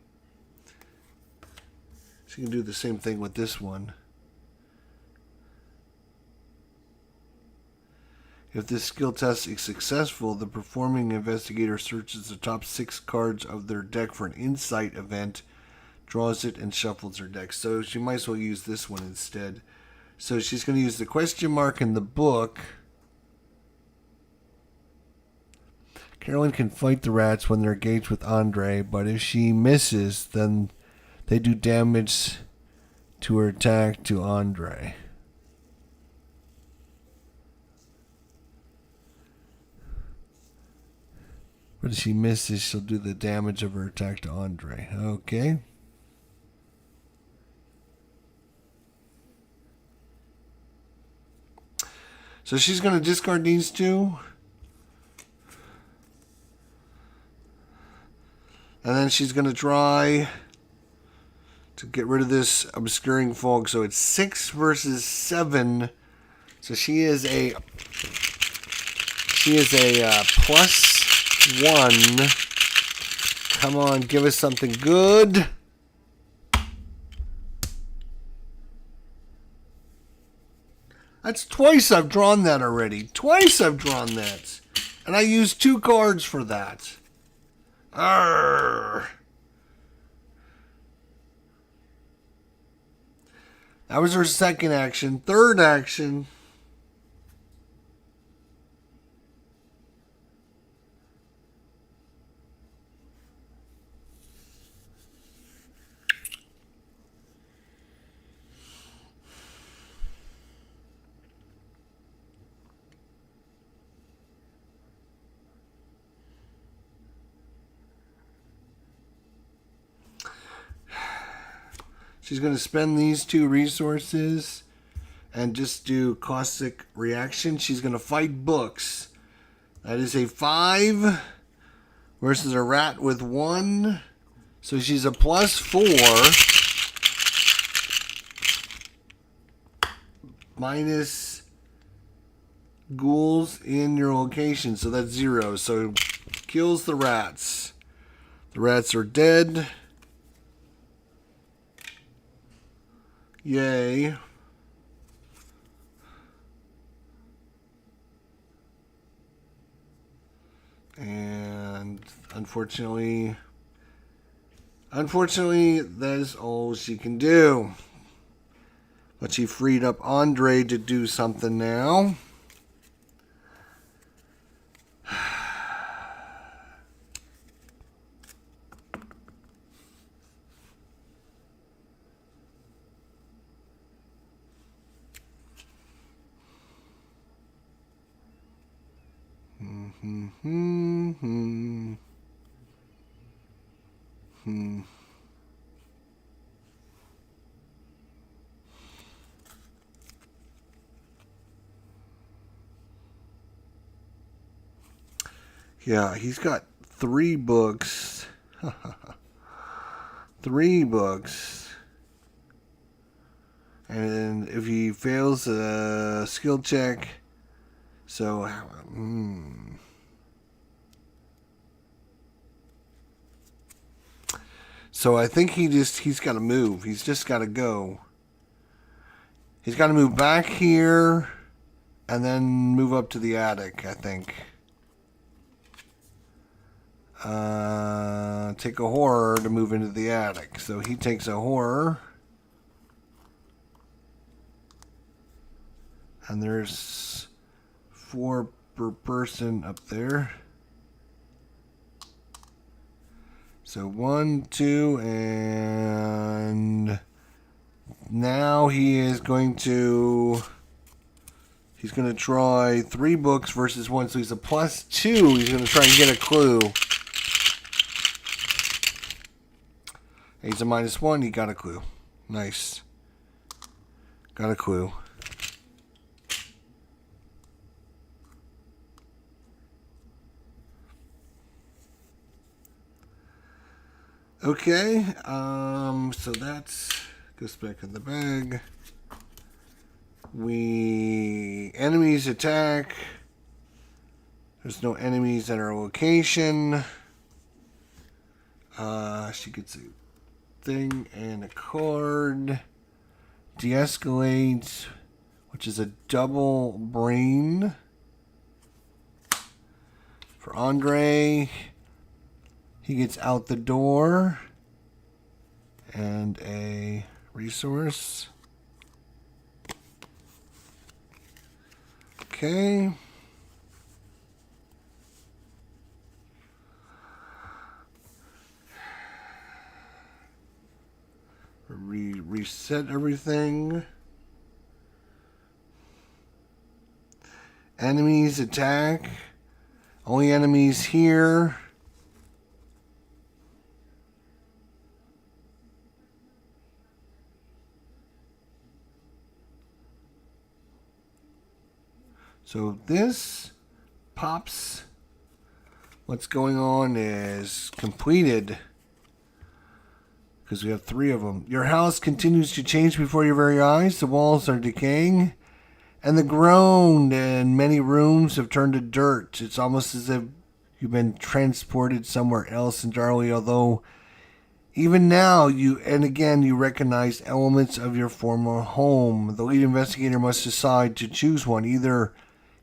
she can do the same thing with this one. If this skill test is successful, the performing investigator searches the top 6 cards of their deck for an insight event, draws it, and shuffles her deck. So she might as well use this one instead. So she's going to use the question mark in the book. Carolyn can fight the rats when they're engaged with Andre, but if she misses, then they do damage to her attack to Andre. But if she misses, she'll do the damage of her attack to Andre. Okay. So she's going to discard these 2. And then she's going to try to get rid of this obscuring fog. So it's 6 versus 7. So she is a +1. Come on, give us something good. That's twice I've drawn that already. Twice I've drawn that. And I used 2 cards for that. Arrgh. That was her second action. Third action. She's going to spend these 2 resources and just do caustic reaction. She's going to fight books. That is a 5 versus a rat with 1. So she's a +4 minus ghouls in your location. So that's 0. So kills the rats. The rats are dead. Yay. And unfortunately, that is all she can do. But she freed up Andre to do something now. Yeah, he's got 3 books. 3 books. And if he fails a skill check, so So I think he's got to move. He's just got to go. He's got to move back here and then move up to the attic, I think. Take a horror to move into the attic. So he takes a horror. And there's 4 per person up there. So 1, 2, and now he's going to try 3 books versus 1. So he's a +2. He's going to try and get a clue. He's a -1. He got a clue. Nice. Got a clue. Okay, so that's goes back in the bag. Enemies attack. There's no enemies at our location. She gets a thing and a card. De-escalate, which is a double brain for Andre. He gets out the door and a resource. Okay. Reset everything. Enemies attack. Only enemies here. So this pops. What's going on is completed. Because we have 3 of them. Your house continues to change before your very eyes. The walls are decaying. And the ground in many rooms have turned to dirt. It's almost as if you've been transported somewhere else entirely. Although, even now, you recognize elements of your former home. The lead investigator must decide to choose one. Either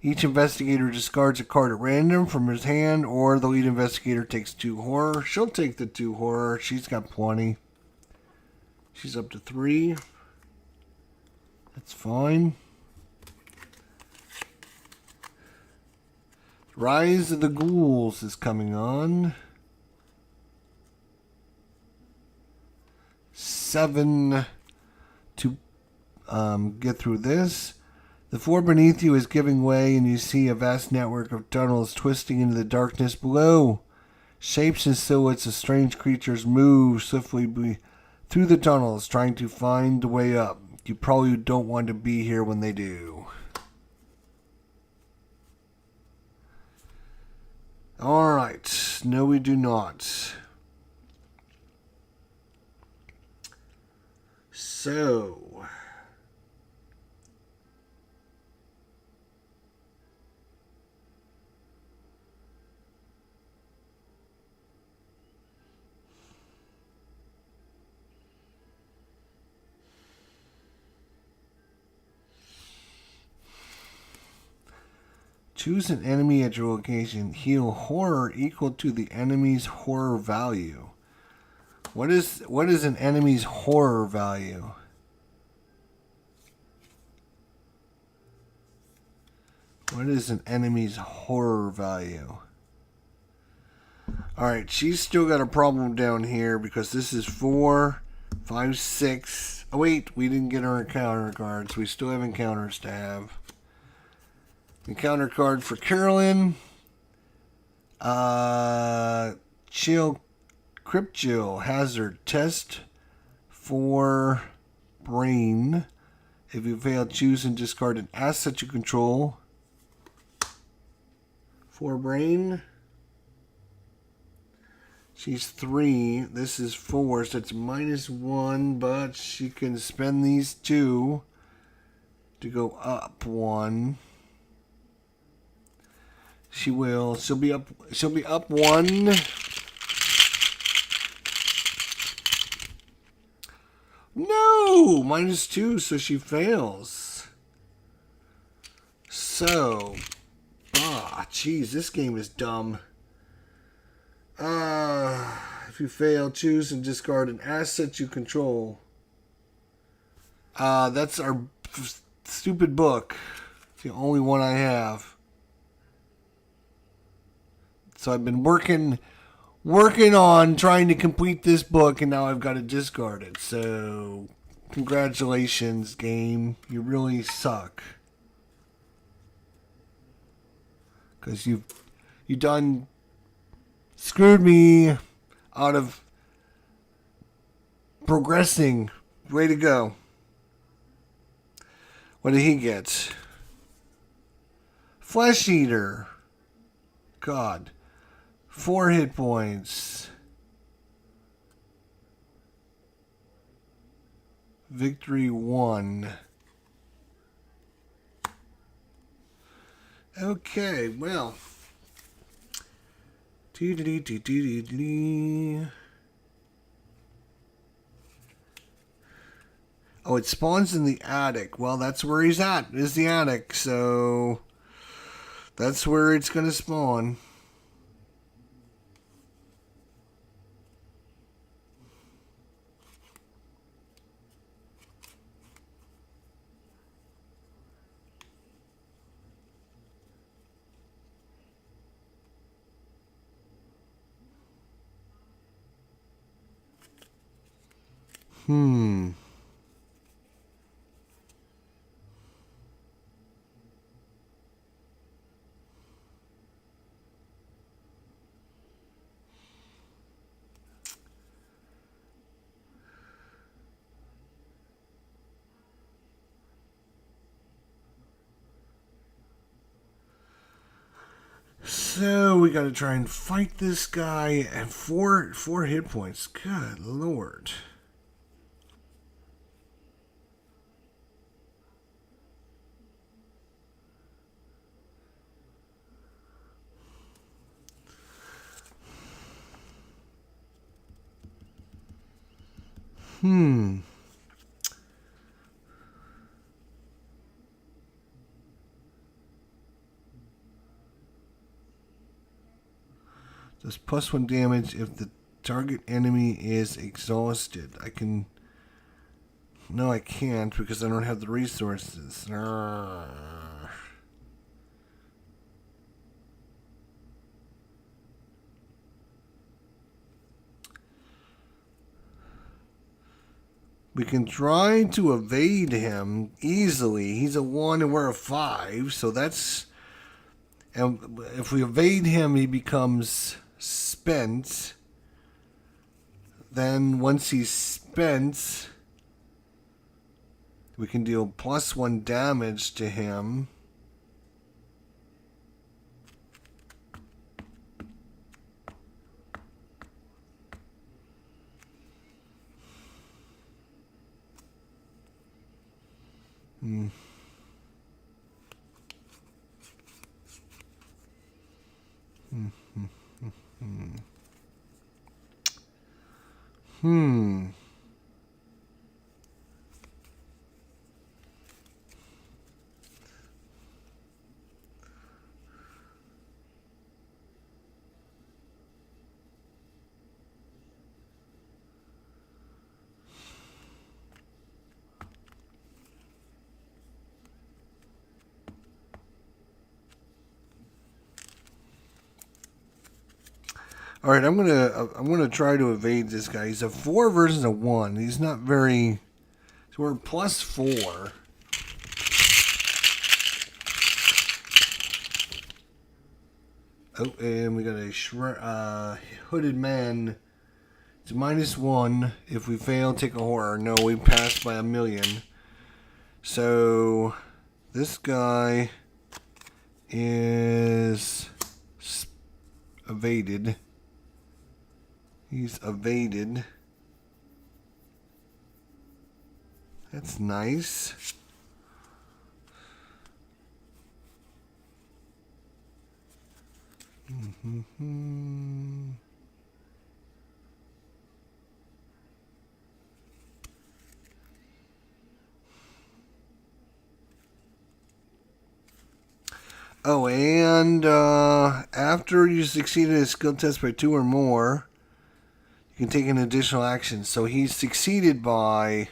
each investigator discards a card at random from his hand, or the lead investigator takes 2 horror. She'll take the 2 horror. She's got plenty. She's up to 3. That's fine. Rise of the Ghouls is coming on. 7 to get through this. The floor beneath you is giving way, and you see a vast network of tunnels twisting into the darkness below. Shapes and silhouettes of strange creatures move swiftly through the tunnels trying to find the way up. You probably don't want to be here when they do. Alright, no we do not. So... choose an enemy at your location. Heal horror equal to the enemy's horror value. What is an enemy's horror value? What is an enemy's horror value? Alright, she's still got a problem down here because this is 4, 5, 6. Oh wait, we didn't get our encounter cards. We still have encounters to have. Encounter card for Carolyn. Chill, Crypt Chill, Hazard, Test for Brain. If you fail, choose and discard an asset you control. For Brain. She's 3. This is 4, so it's -1, but she can spend these 2 to go up 1. She will. She'll be up 1. No! -2, so she fails. So. Jeez, this game is dumb. If you fail, choose and discard an asset you control. That's our stupid book. It's the only one I have. So I've been working on trying to complete this book, and now I've got to discard it. So, congratulations, game. You really suck. Because you done screwed me out of progressing. Way to go. What did he get? Flesh Eater. God. 4 hit points. Victory 1. Okay, well. Oh, it spawns in the attic. Well, that's where he's at, is the attic. So, that's where it's going to spawn. So we gotta try and fight this guy at 4 hit points. Good lord. Does +1 damage if the target enemy is exhausted. I can... No, I can't because I don't have the resources. We can try to evade him easily. He's a 1 and we're a 5, so that's... And if we evade him, he becomes spent. Then once he's defense. We can deal +1 damage to him. Hmm. All right, I'm gonna try to evade this guy. He's a 4 versus a 1. He's not very. So we're +4. Oh, and we got a hooded man. It's -1. If we fail, take a horror. No, we passed by 1,000,000. So this guy is evaded. He's evaded. That's nice. Oh, and after you succeeded a skill test by 2 or more, you can take an additional action. So he's succeeded by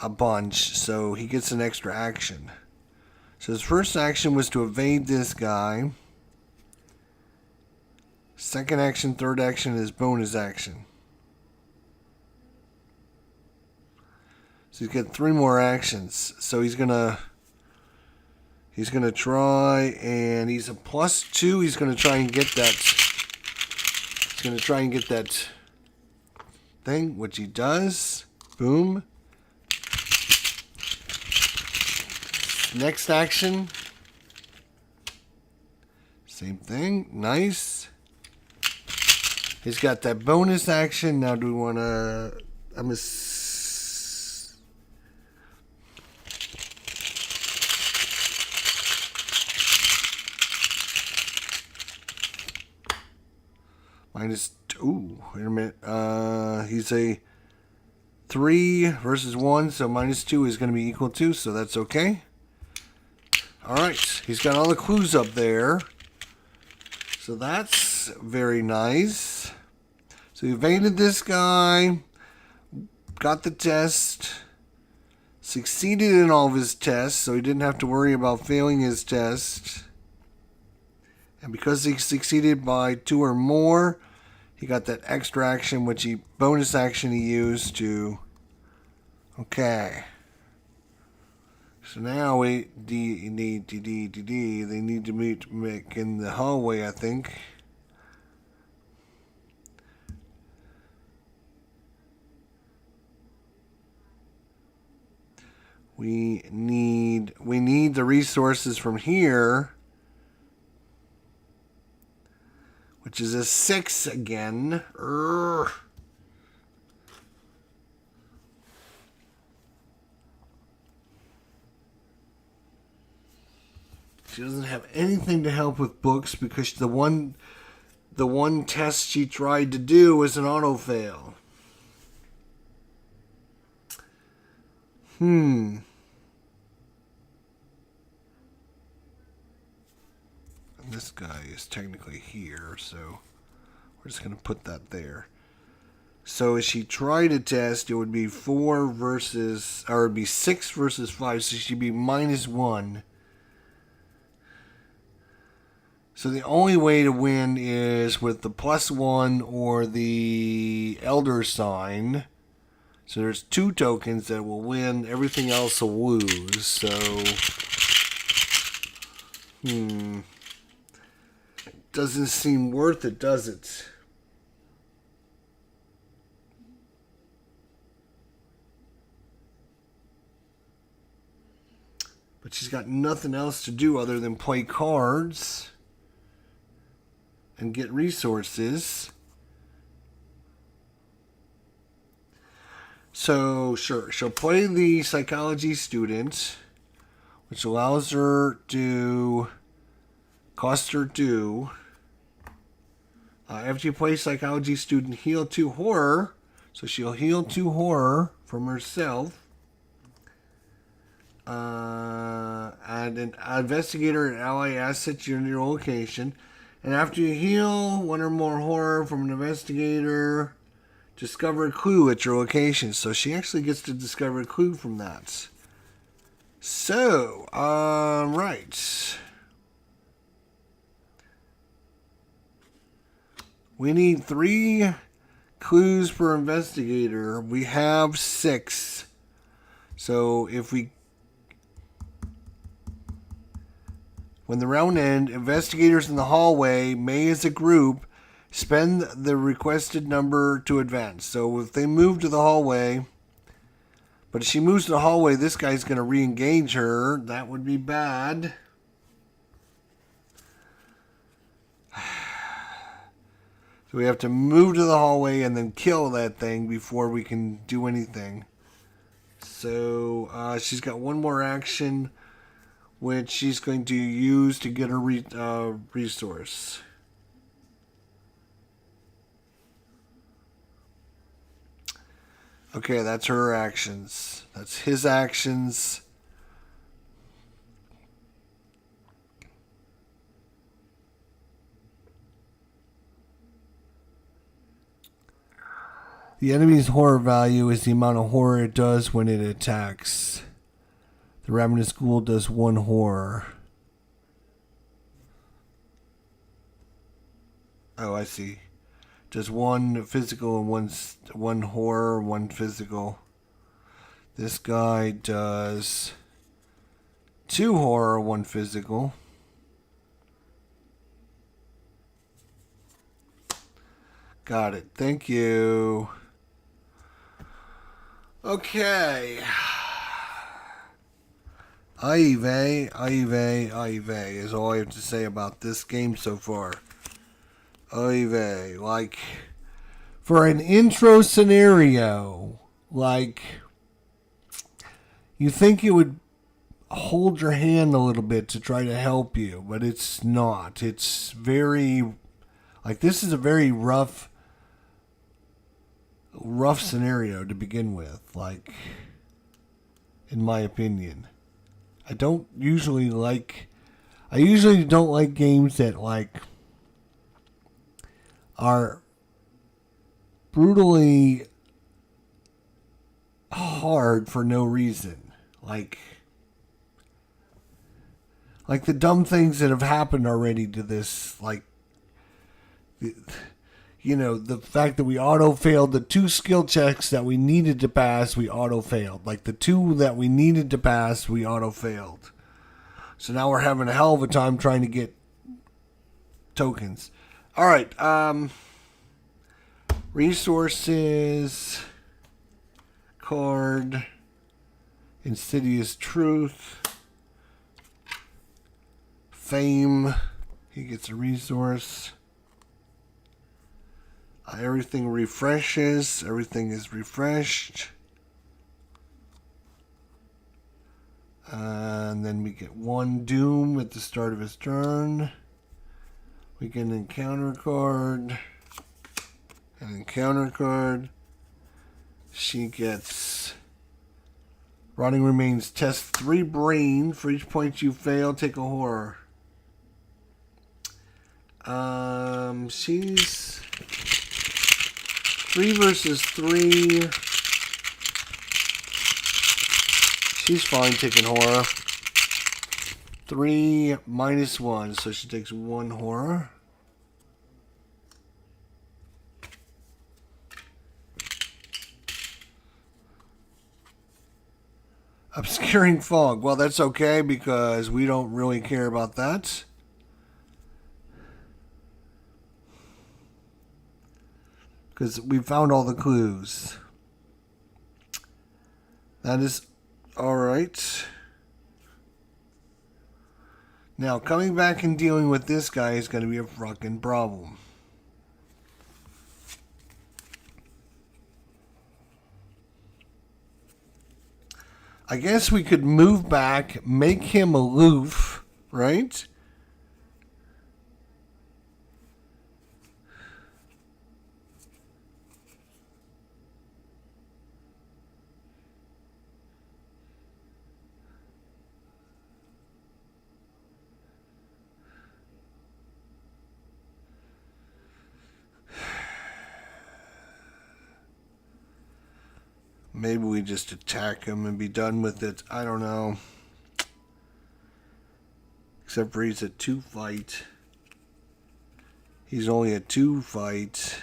a bunch, so he gets an extra action. So his first action was to evade this guy. Second action, third action is bonus action. So he's got 3 more actions. So he's gonna try, and he's a +2. He's gonna try and get that. He's gonna try and get that thing, which he does. Boom. Next action. Same thing. Nice. He's got that bonus action. Now do we want to... I'm a... Ooh, wait a minute. He's a 3 versus 1, so -2 is going to be equal to, so that's okay. Alright, he's got all the clues up there. So that's very nice. So he evaded this guy, got the test, succeeded in all of his tests, so he didn't have to worry about failing his test. And because he succeeded by 2 or more, he got that extra action, which bonus action he used to. Okay. So now they need to meet Mick in the hallway, I think. We need the resources from here, which is a 6 again. Urgh. She doesn't have anything to help with books because the one test she tried to do was an auto fail. And this guy is technically here, so we're just going to put that there. So if she tried a test, it would be 4 versus, or it would be 6 versus 5, so she'd be -1. So the only way to win is with the +1 or the Elder Sign. So there's 2 tokens that will win. Everything else will lose. So, doesn't seem worth it, does it? But she's got nothing else to do other than play cards and get resources. So, sure, she'll play the psychology student, which allows her to cost her 2. After you play psychology student, heal 2 horror. So she'll heal 2 horror from herself. Add an investigator and ally asset in your location. And after you heal 1 or more horror from an investigator, discover a clue at your location. So she actually gets to discover a clue from that. So, right. We need 3 clues per investigator. We have 6. So if we... When the round ends, investigators in the hallway may, as a group, spend the requested number to advance. So if they move to the hallway, but if she moves to the hallway, this guy's going to re-engage her. That would be bad. So we have to move to the hallway and then kill that thing before we can do anything. So she's got 1 more action, which she's going to use to get her resource. Okay, that's her actions. That's his actions. The enemy's horror value is the amount of horror it does when it attacks. The Ravenous Ghoul does 1 horror. Oh, I see. Does 1 physical and 1 horror, 1 physical. This guy does 2 horror, 1 physical. Got it. Thank you. Okay. Ay vey, ay vey, ay vey is all I have to say about this game so far. Ay vey. Like, for an intro scenario, like, you think it would hold your hand a little bit to try to help you, but it's not. It's very, like, this is a very rough scenario to begin with, like, in my opinion. I usually don't like games that, like, are brutally hard for no reason. Like the dumb things that have happened already to this, like, you know, the fact that we auto-failed the 2 skill checks that we needed to pass, we auto-failed. Like, the 2 that we needed to pass, we auto-failed. So now we're having a hell of a time trying to get tokens. All right. Resources. Card. Insidious Truth. Fame. He gets a resource. Everything refreshes. Everything is refreshed. And then we get 1 Doom at the start of his turn. We get an encounter card. An encounter card. She gets Rotting Remains. Test 3 brain. For each point you fail, take a horror. She's 3 versus 3. She's fine taking horror. 3 minus 1, so she takes 1 horror. Obscuring Fog. Well, that's okay because we don't really care about that. Because we found all the clues. That is alright. Now, coming back and dealing with this guy is going to be a fucking problem. I guess we could move back, make him aloof, right? Maybe we just attack him and be done with it. I don't know. Except for he's a 2-fight. He's only a 2-fight.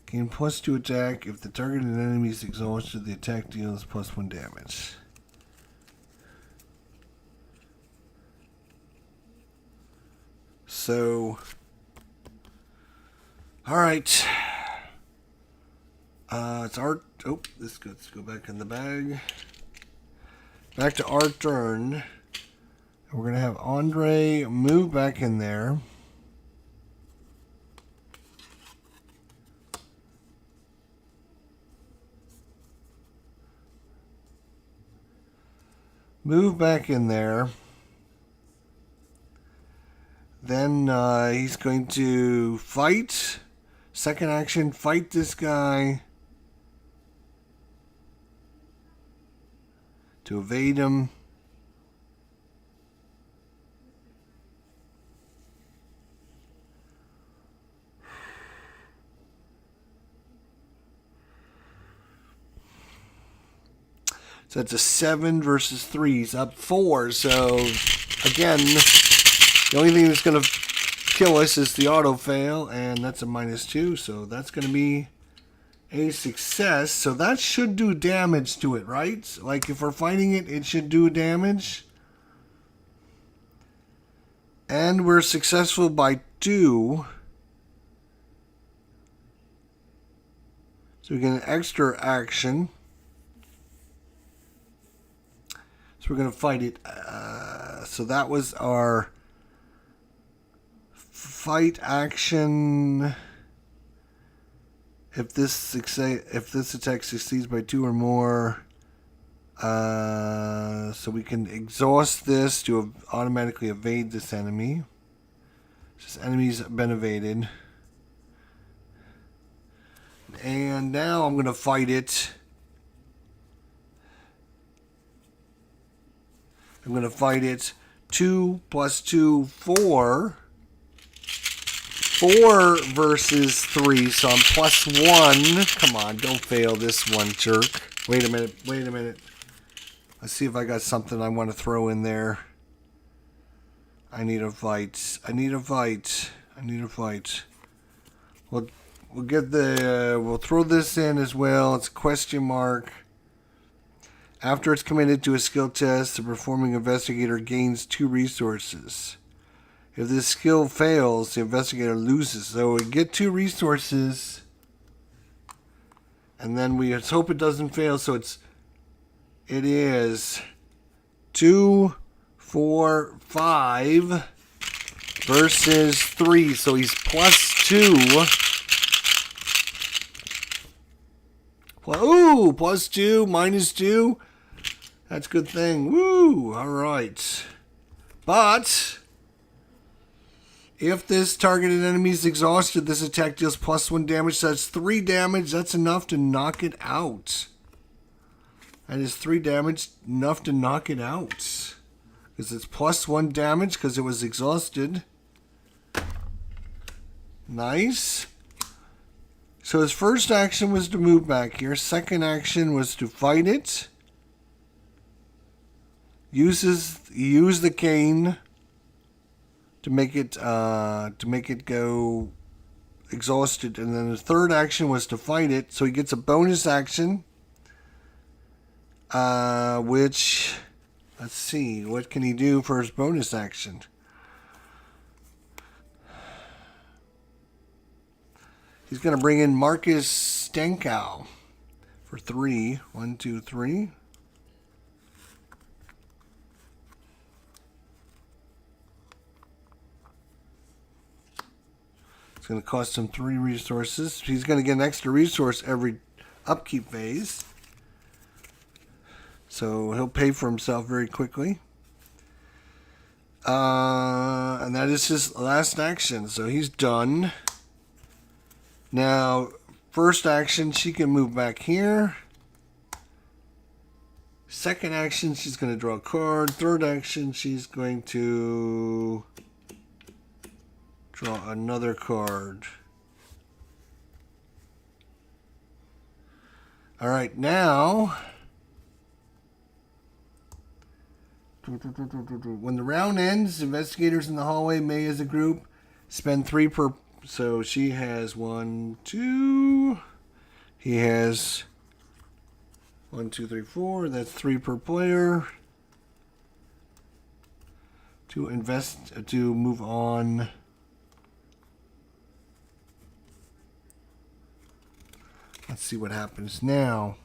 Gain +2 attack. If the targeted enemy is exhausted, the attack deals +1 damage. So, alright. It's our... Oh, let's go back in the bag. Back to our turn. We're going to have Andre move back in there. Move back in there. Then he's going to fight. Second action, fight this guy. To evade him. So it's a 7 versus 3. He's up 4. So, again, the only thing that's going to kill us is the auto fail. And that's a -2. So that's going to be a success. So that should do damage to it, right? Like if we're fighting it, it should do damage. And we're successful by 2. So we get an extra action. So we're going to fight it. So that was our fight action. If this attack succeeds by 2 or more, so we can exhaust this to automatically evade this enemy. This enemy's been evaded. And now I'm going to fight it. I'm going to fight it 2 + 2, 4. 4 versus 3, so I'm +1. Come on, don't fail this one, jerk. Wait a minute. Let's see if I got something I want to throw in there. I need a fight. We'll throw this in as well. It's a question mark. After it's committed to a skill test, the performing investigator gains 2 resources. If this skill fails, the investigator loses. So we get 2 resources. And then we just hope it doesn't fail. So it is 2, 4, 5 versus 3. So he's +2. Ooh, +2, -2. That's a good thing. Woo! All right. But if this targeted enemy is exhausted, this attack deals +1 damage. So that's 3 damage. That's enough to knock it out. That is 3 damage, enough to knock it out. Because it's +1 damage because it was exhausted. Nice. So his first action was to move back here. Second action was to fight it. He used the cane to make it go exhausted. And then his third action was to fight it. So he gets a bonus action. Which, let's see, what can he do for his bonus action? He's going to bring in Marcus Stankow for 3. 1, 2, 3. It's going to cost him 3 resources. He's going to get an extra resource every upkeep phase. So he'll pay for himself very quickly. And that is his last action. So he's done. Now, first action, she can move back here. Second action, she's going to draw a card. Third action, she's going to draw another card. All right, now, when the round ends, investigators in the hallway may, as a group, spend 3 per. So she has 1, 2. He has 1, 2, 3, 4. That's 3 per player. To move on. Let's see what happens now.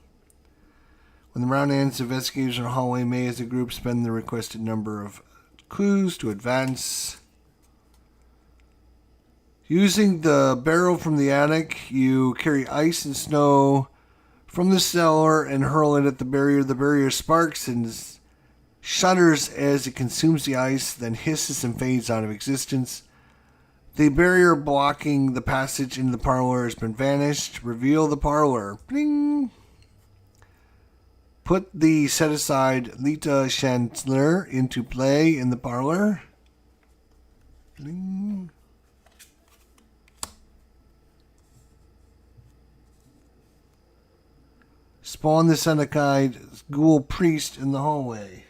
When the round ends, investigators in the hallway may, as a group, spend the requested number of clues to advance. Using the barrel from the attic, you carry ice and snow from the cellar and hurl it at the barrier. The barrier sparks and shudders as it consumes the ice, then hisses and fades out of existence. The barrier blocking the passage into the parlor has been vanished. Reveal the parlor. Bling! Put the set-aside Lita Chandler into play in the parlor. Bling! Spawn the Senekite Ghoul Priest in the hallway.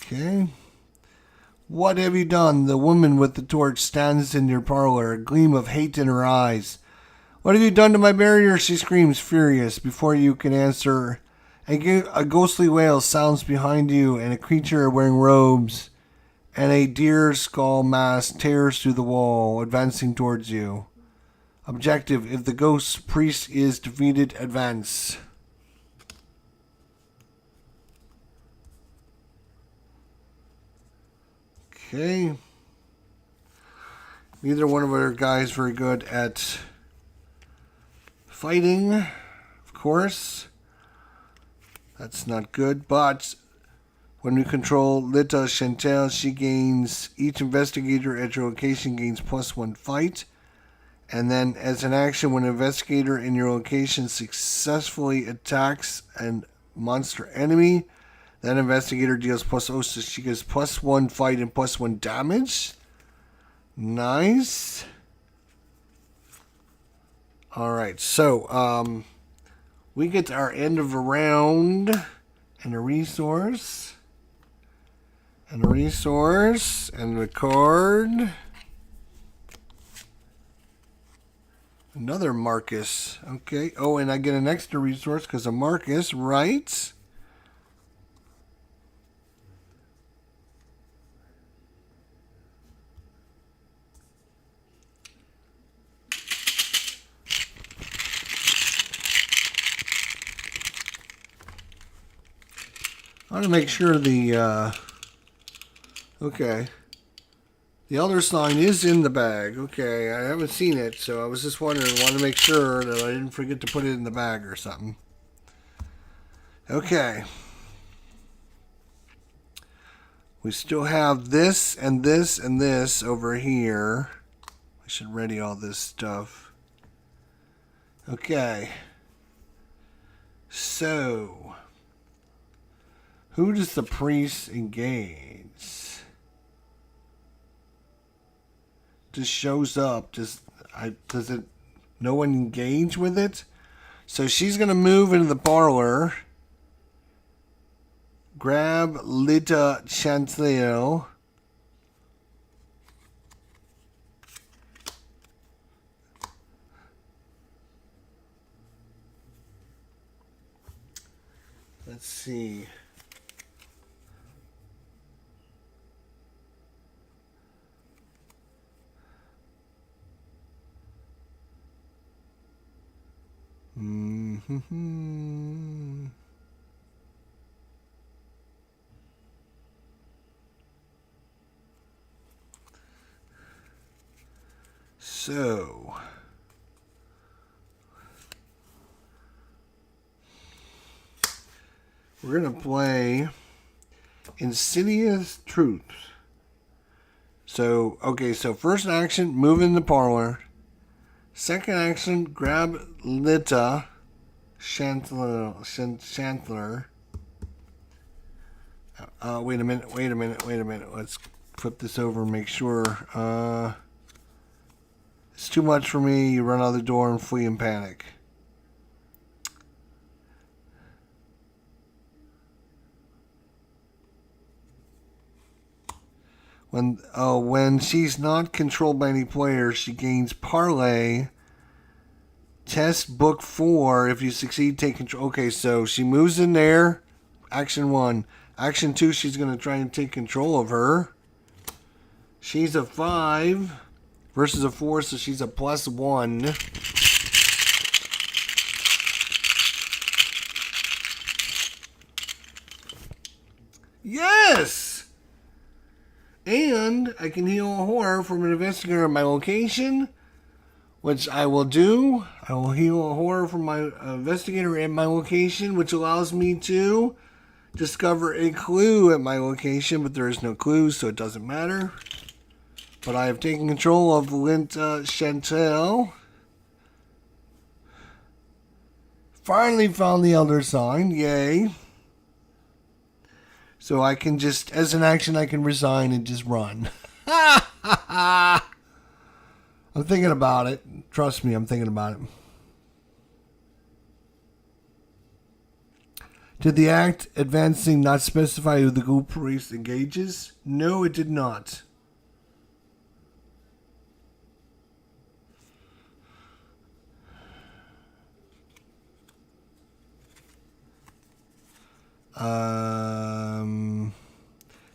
Okay. What have you done? The woman with the torch stands in your parlor, a gleam of hate in her eyes. What have you done to my barrier? She screams, furious. Before you can answer, a ghostly wail sounds behind you, and a creature wearing robes and a deer skull mask tears through the wall, advancing towards you. Objective: if the ghost priest is defeated, advance. Okay. Neither one of our guys very good at fighting, of course. That's not good, but when we control Lita Chantel, she gains, each investigator at your location gains +1 fight. And then as an action, when an investigator in your location successfully attacks a monster enemy, that investigator deals +0, so she gets +1 fight and +1 damage. Nice. Alright, so we get our end of a round and a resource. And a resource and a card. Another Marcus. Okay. Oh, and I get an extra resource because of Marcus, right? I want to make sure the, okay. The Elder Sign is in the bag. Okay, I haven't seen it, so I was just wondering, I want to make sure that I didn't forget to put it in the bag or something. Okay. We still have this and this and this over here. I should ready all this stuff. Okay. So, who does the priest engage? Just shows up. Does it? No one engage with it. So she's gonna move into the parlor. grab Lita Chantel. Let's see. So, we're going to play Insidious Truth. So, okay, so first action, move in the parlor. Second action, grab Lita Chantler. Wait a minute. Let's flip this over and make sure. It's too much for me. You run out the door and flee in panic. When she's not controlled by any player, she gains parlay. Test book 4. If you succeed, take control. Okay, so she moves in there. Action 1. Action 2, she's going to try and take control of her. She's a 5 versus a 4, so she's a +1. Yes! And I can heal a horror from an investigator at my location, which I will do. I will heal a horror from my investigator at my location, which allows me to discover a clue at my location, but there is no clue, so it doesn't matter. But I have taken control of Linta Chantel. Finally found the Elder Sign. Yay. So I can just, as an action, I can resign and just run. I'm thinking about it. Trust me, I'm thinking about it. Did the act advancing not specify who the ghoul priest engages? No, it did not.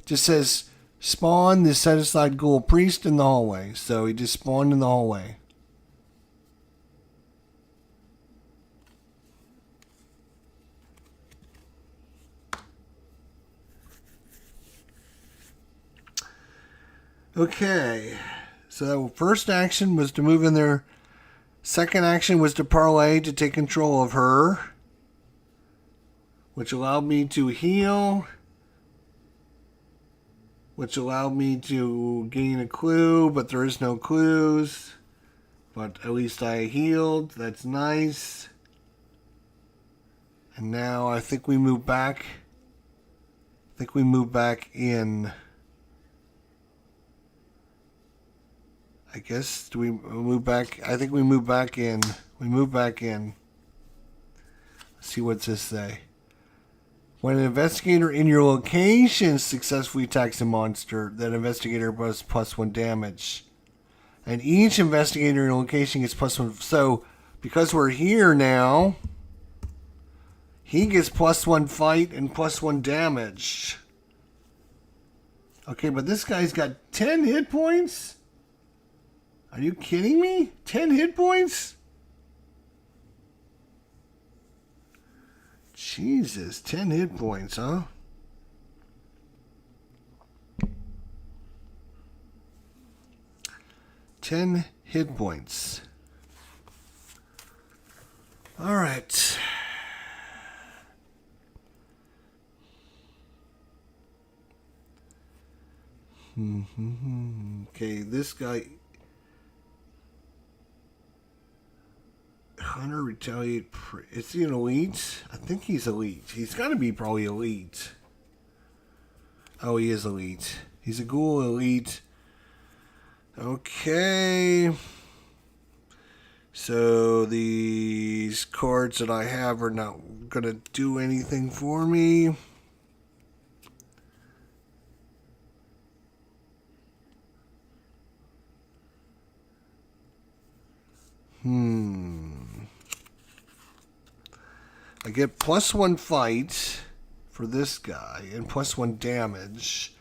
Just says spawn the set aside ghoul priest in the hallway. So he just spawned in the hallway. Okay. So first action was to move in there. Second action was to parlay to take control of her, which allowed me to heal, which allowed me to gain a clue, but there is no clues. But at least I healed. That's nice. And now I think we move back. In. I guess, do we move back? I think we move back in. Let's see what's this say. When an investigator in your location successfully attacks a monster, that investigator does +1 damage. And each investigator in your location gets +1. So, because we're here now, he gets +1 fight and +1 damage. Okay, but this guy's got 10 hit points? Are you kidding me? 10 hit points? Jesus, 10 hit points, huh? Ten hit points. All right. Okay, this guy. Hunter retaliate. Is he an elite? I think he's elite. He's got to be probably elite. Oh, he is elite. He's a ghoul elite. Okay. So these cards that I have are not going to do anything for me. I get +1 fight for this guy and +1 damage.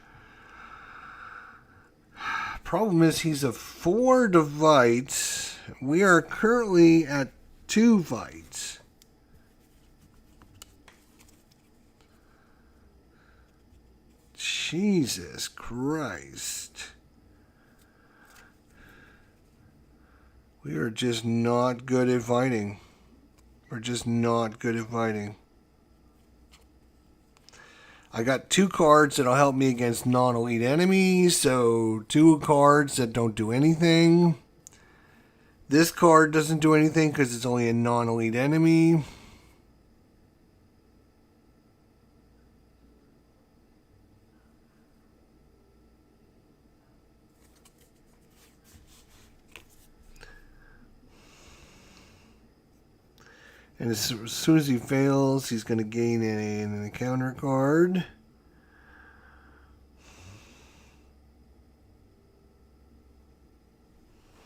Problem is he's a 4 to fight. We are currently at 2 fights. Jesus Christ. We are just not good at fighting. We're just not good at fighting. I got 2 cards that'll help me against non-elite enemies, so 2 cards that don't do anything. This card doesn't do anything because it's only a non-elite enemy. And as soon as he fails, he's going to gain an encounter card.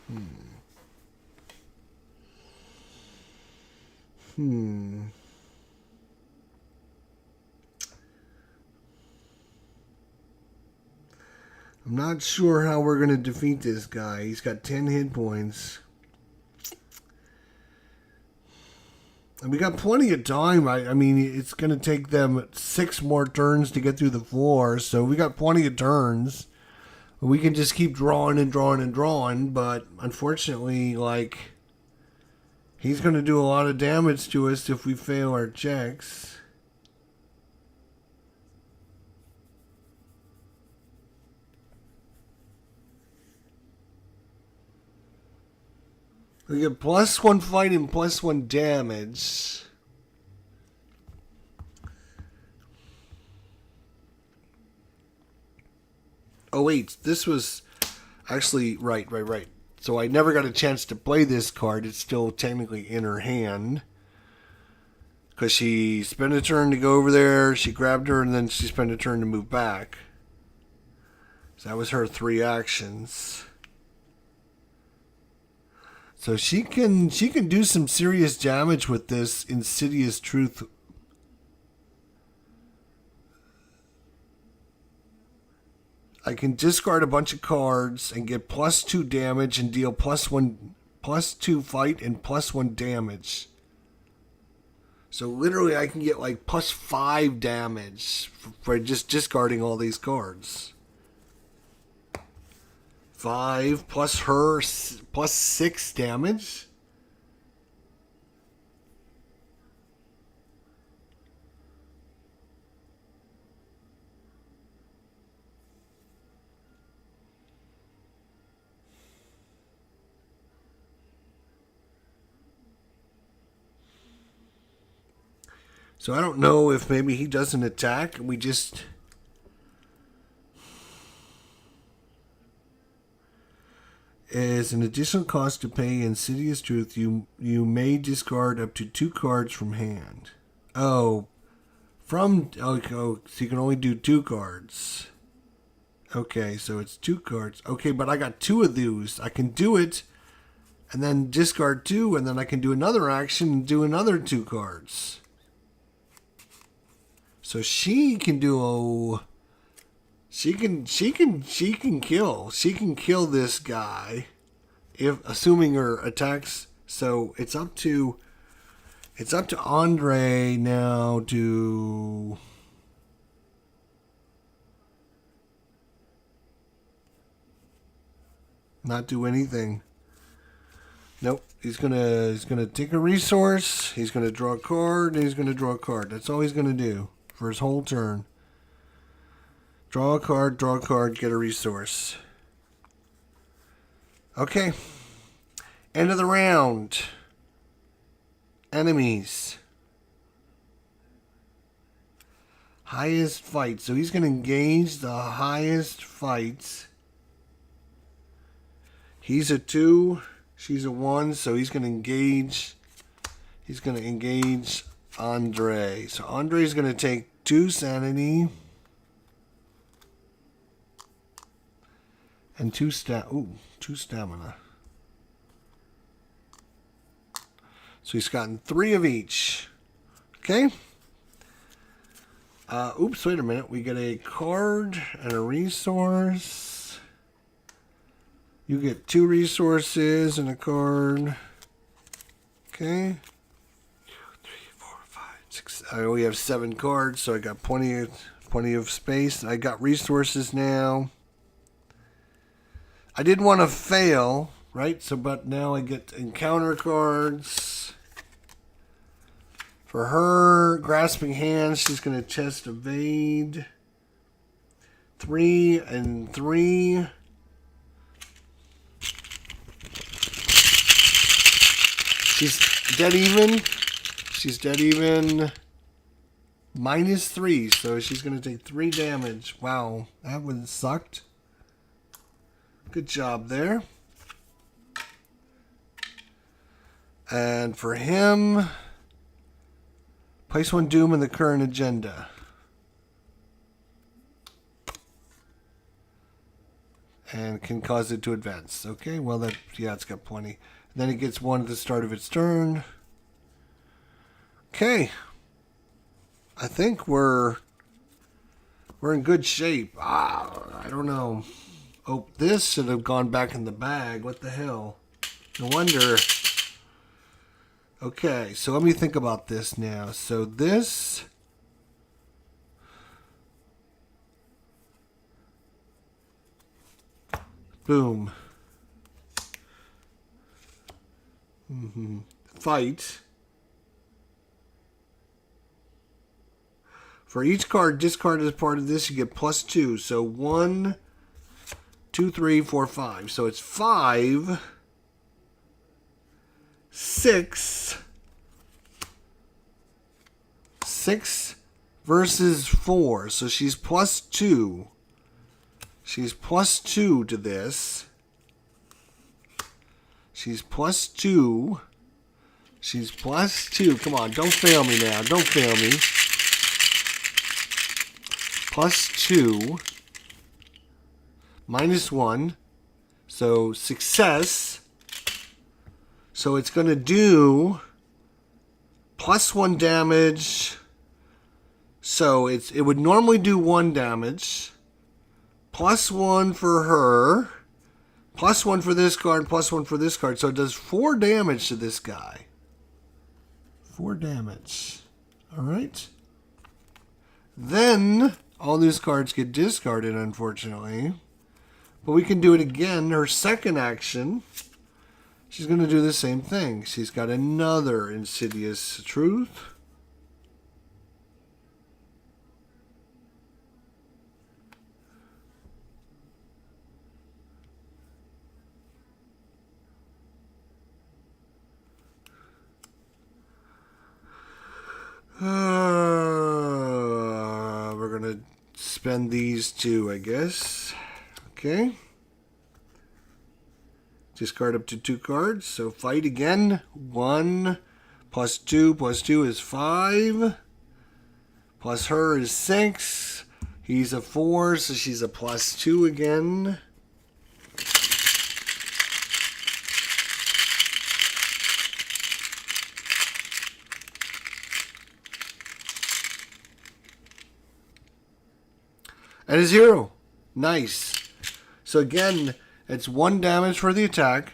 I'm not sure how we're going to defeat this guy. He's got 10 hit points. And we got plenty of time. I mean, it's going to take them 6 more turns to get through the floor. So we got plenty of turns. We can just keep drawing and drawing and drawing. But unfortunately, like, he's going to do a lot of damage to us if we fail our checks. We get +1 fight and +1 damage. Oh wait, this was actually right. So I never got a chance to play this card. It's still technically in her hand. Because she spent a turn to go over there, she grabbed her, and then she spent a turn to move back. So that was her 3 actions. So she can do some serious damage with this Insidious Truth. I can discard a bunch of cards and get +2 damage and deal +2 fight and +1 damage. So literally I can get like +5 damage for just discarding all these cards. 5 plus her +6 damage. So I don't know if maybe he doesn't attack and we just... As an additional cost to pay Insidious Truth, you may discard up to 2 cards from hand. So you can only do 2 cards. Okay, so it's 2 cards. Okay, but I got 2 of those. I can do it, and then discard 2, and then I can do another action and do another 2 cards. So she can do She can kill this guy, if assuming her attacks. So it's up to Andre now to not do anything. Nope. He's gonna take a resource. He's gonna draw a card. And he's gonna draw a card. That's all he's gonna do for his whole turn. Draw a card, get a resource. Okay. End of the round. Enemies. Highest fight. So he's going to engage the highest fights. He's a 2. She's a 1. So he's going to engage. He's going to engage Andre. So Andre's going to take 2 sanity. And 2 stamina. So he's gotten 3 of each. Okay. Oops, wait a minute. We get a card and a resource. You get 2 resources and a card. Okay. 2, 3, 4, 5, 6. I only have 7 cards, so I got plenty of space. I got resources now. I didn't want to fail, right? So, but now I get encounter cards. For her, grasping hands, she's going to chest evade. 3 and 3. She's dead even. She's dead even. -3, so she's going to take 3 damage. Wow, that one sucked. Good job there. And for him, place 1 doom in the current agenda. And can cause it to advance. Okay, well, it's got plenty. And then it gets 1 at the start of its turn. Okay. I think we're in good shape. I don't know. Oh, this should have gone back in the bag. What the hell? No wonder. Okay, so let me think about this now. So this... Boom. Fight. For each card discarded as part of this, you get +2. So 1, 2, 3, 4, 5. So it's 5, 6 versus 4. So she's +2. She's +2 to this. She's +2. She's +2. Come on, don't fail me now. Don't fail me. +2. -1. So success. So it's going to do +1 damage. So it would normally do 1 damage. +1 for her. +1 for this card. +1 for this card. So it does 4 damage to this guy. 4 damage. Alright. Then all these cards get discarded, unfortunately. But we can do it again. Her second action, she's going to do the same thing. She's got another Insidious Truth. We're going to spend these 2, I guess. Okay. Discard up to 2 cards. So fight again. 1 + 2 + 2 is 5. Plus her is 6. He's a 4, so she's a +2 again. And a 0. Nice. So again, it's 1 damage for the attack.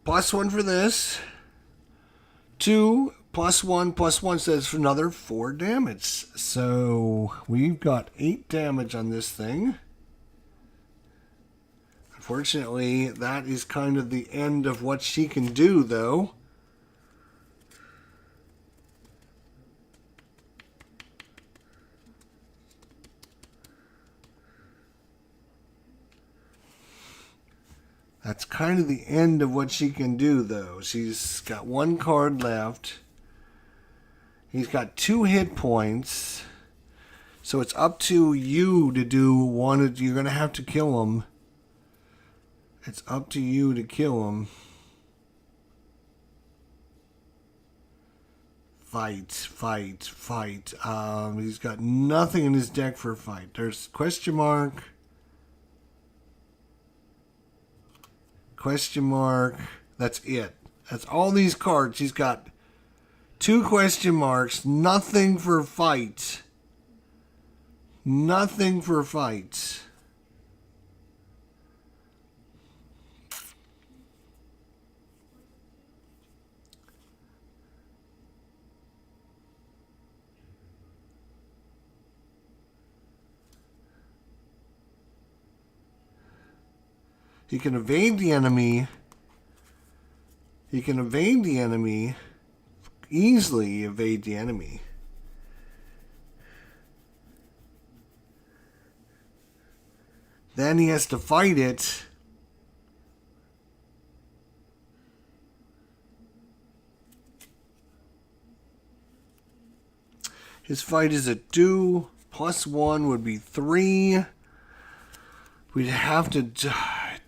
+1 for this. 2 +1 +1 says for another 4 damage. So we've got 8 damage on this thing. Unfortunately, that is kind of the end of what she can do, though. That's kind of the end of what she can do, though. She's got 1 card left. He's got 2 hit points. So it's up to you to do one. You're going to have to kill him. It's up to you to kill him. Fight, fight, fight. He's got nothing in his deck for fight. There's question mark. Question mark. That's it. That's all these cards. He's got 2 question marks. Nothing for fight. Nothing for fight. He can evade the enemy. He can evade the enemy. Easily evade the enemy. Then he has to fight it. His fight is a 2. +1 would be 3. We'd have to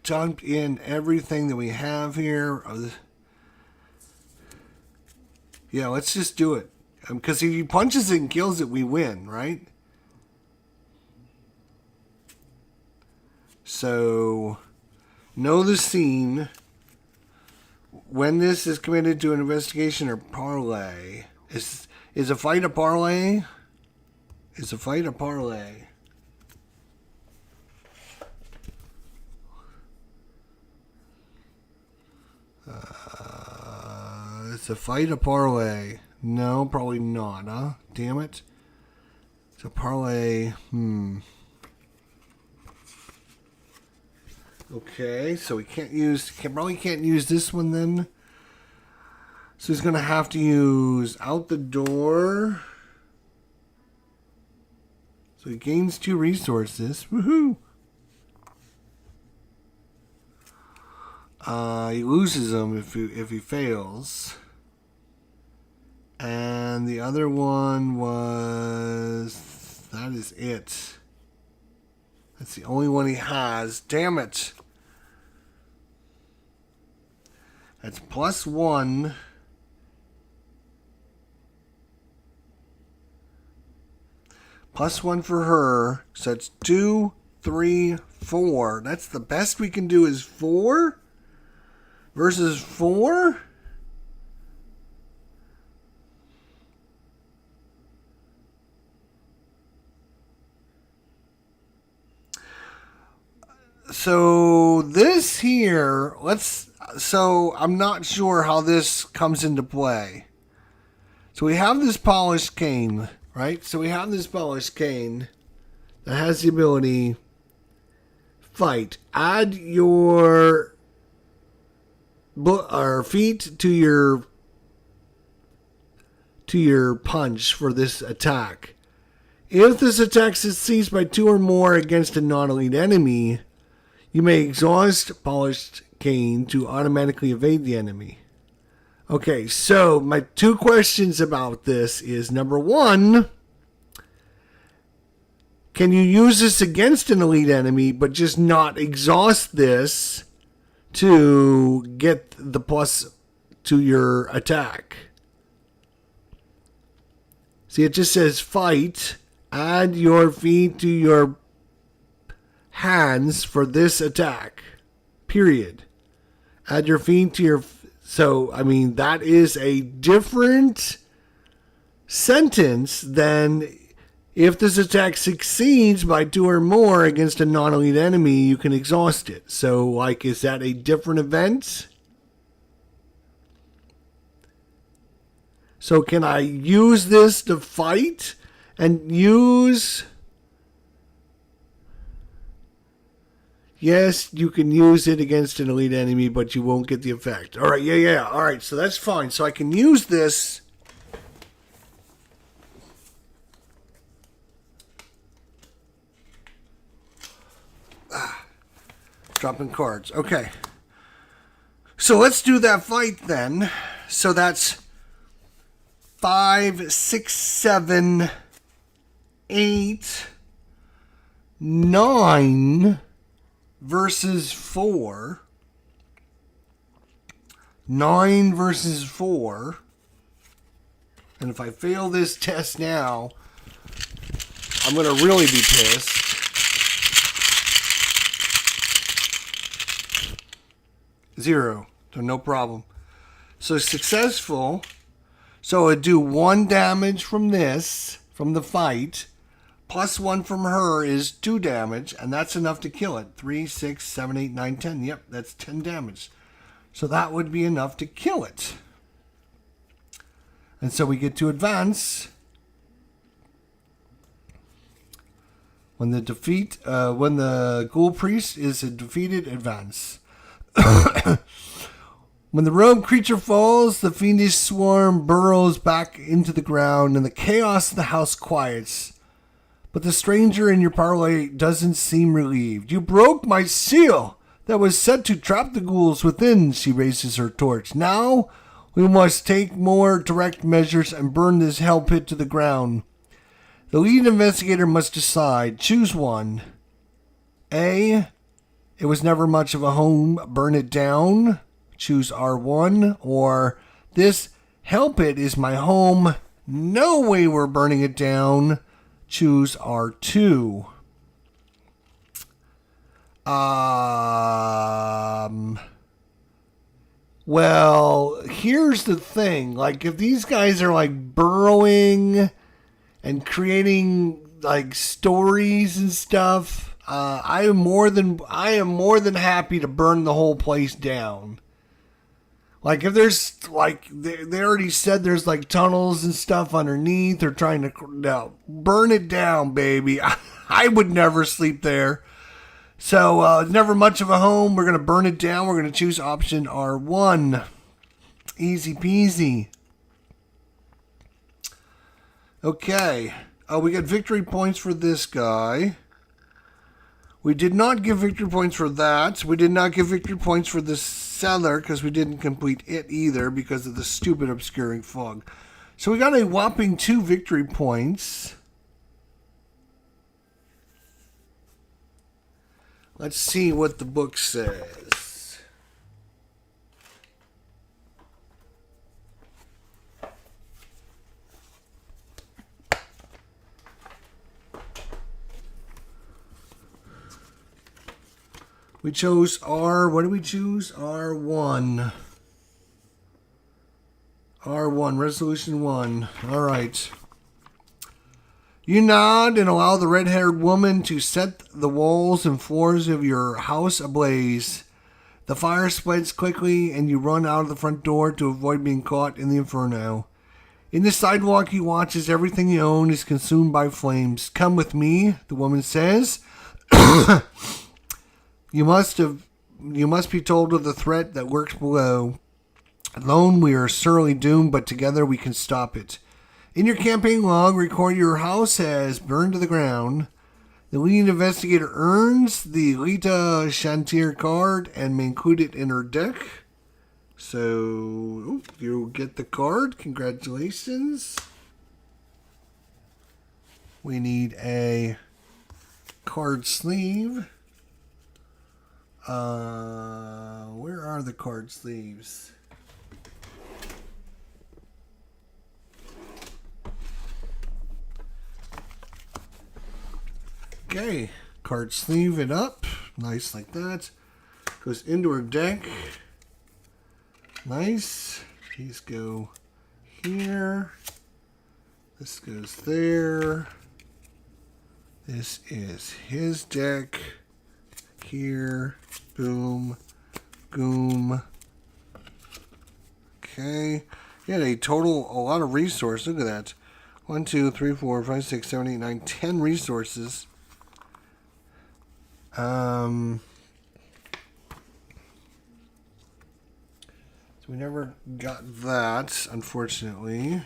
dump in everything that we have here. Yeah, let's just do it. Because if he punches it and kills it, we win, right? So, know the scene. When this is committed to an investigation or parlay. Is a fight a parlay? Is a fight a parlay? It's a fight a parlay. No, probably not, huh? Damn it. It's a parlay. Okay, so we probably can't use this one then. So he's gonna have to use out the door. So he gains 2 resources. Woohoo! He loses them if he fails. And the other one was... That is it. That's the only one he has. Damn it. That's +1. +1 for her. So that's 2, 3, 4. That's the best we can do is 4? Versus 4? So this here, so I'm not sure how this comes into play. So we have this polished cane, right? So we have this polished cane that has the ability fight. Add your feet to your punch for this attack. If this attack succeeds by 2 or more against a non-elite enemy, you may exhaust polished cane to automatically evade the enemy. Okay, so my 2 questions about this is, number 1, can you use this against an elite enemy but just not exhaust this to get the plus to your attack? See, it just says fight, add your feet to your hands for this attack, period. Add your feet to your... So, I mean, that is a different sentence than if this attack succeeds by 2 or more against a non-elite enemy, you can exhaust it. So, like, is that a different event? So, can I use this to fight and use... Yes, you can use it against an elite enemy, but you won't get the effect. All right, yeah. All right, so that's fine. So I can use this. Dropping cards. Okay. So let's do that fight then. So that's 5, 6, 7, 8, 9... versus 4. 9 versus 4. And if I fail this test now, I'm going to really be pissed. 0. So no problem. So successful. So it'd do 1 damage from this, from the fight, plus 1 from her is 2 damage, and that's enough to kill it. 3, 6, 7, 8, 9, 10. Yep, that's 10 damage. So that would be enough to kill it. And so we get to advance. When the ghoul priest is defeated, advance. When the rogue creature falls, the fiendish swarm burrows back into the ground, and the chaos in the house quiets. But the stranger in your parley doesn't seem relieved. You broke my seal that was set to trap the ghouls within, she raises her torch. Now we must take more direct measures and burn this hell pit to the ground. The lead investigator must decide. Choose one. A, it was never much of a home, burn it down. Choose R1. Or, this hell pit is my home, no way we're burning it down. Choose R2. Well, here's the thing. Like, if these guys are like burrowing and creating like stories and stuff, I am more than happy to burn the whole place down. Like, if there's like they already said there's like tunnels and stuff underneath, they're trying to burn it down, baby. I would never sleep there. So it's never much of a home. We're gonna burn it down. We're gonna choose option R1. Easy peasy. Okay. We got victory points for this guy. We did not give victory points for that. We did not give victory points for the cellar because we didn't complete it either because of the stupid obscuring fog. So we got a whopping 2 victory points. Let's see what the book says. We chose what did we choose? R1. R1, resolution 1. All right. You nod and allow the red-haired woman to set the walls and floors of your house ablaze. The fire spreads quickly and you run out of the front door to avoid being caught in the inferno. In the sidewalk you watch as everything you own is consumed by flames. Come with me, the woman says. You must be told of the threat that lurks below. Alone we are surely doomed, but together we can stop it. In your campaign log, record your house has burned to the ground. The lead investigator earns the Lita Chantier card and may include it in her deck. So, you get the card. Congratulations. We need a card sleeve. Where are the card sleeves? Okay, card sleeve it up. Nice like that. Goes into her deck. Nice. These go here. This goes there. This is his deck. Here. Boom. Boom. Okay. He had a lot of resources. Look at that. 1, 2, 3, 4, 5, 6, 7, 8, 9, 10 resources. So we never got that, unfortunately.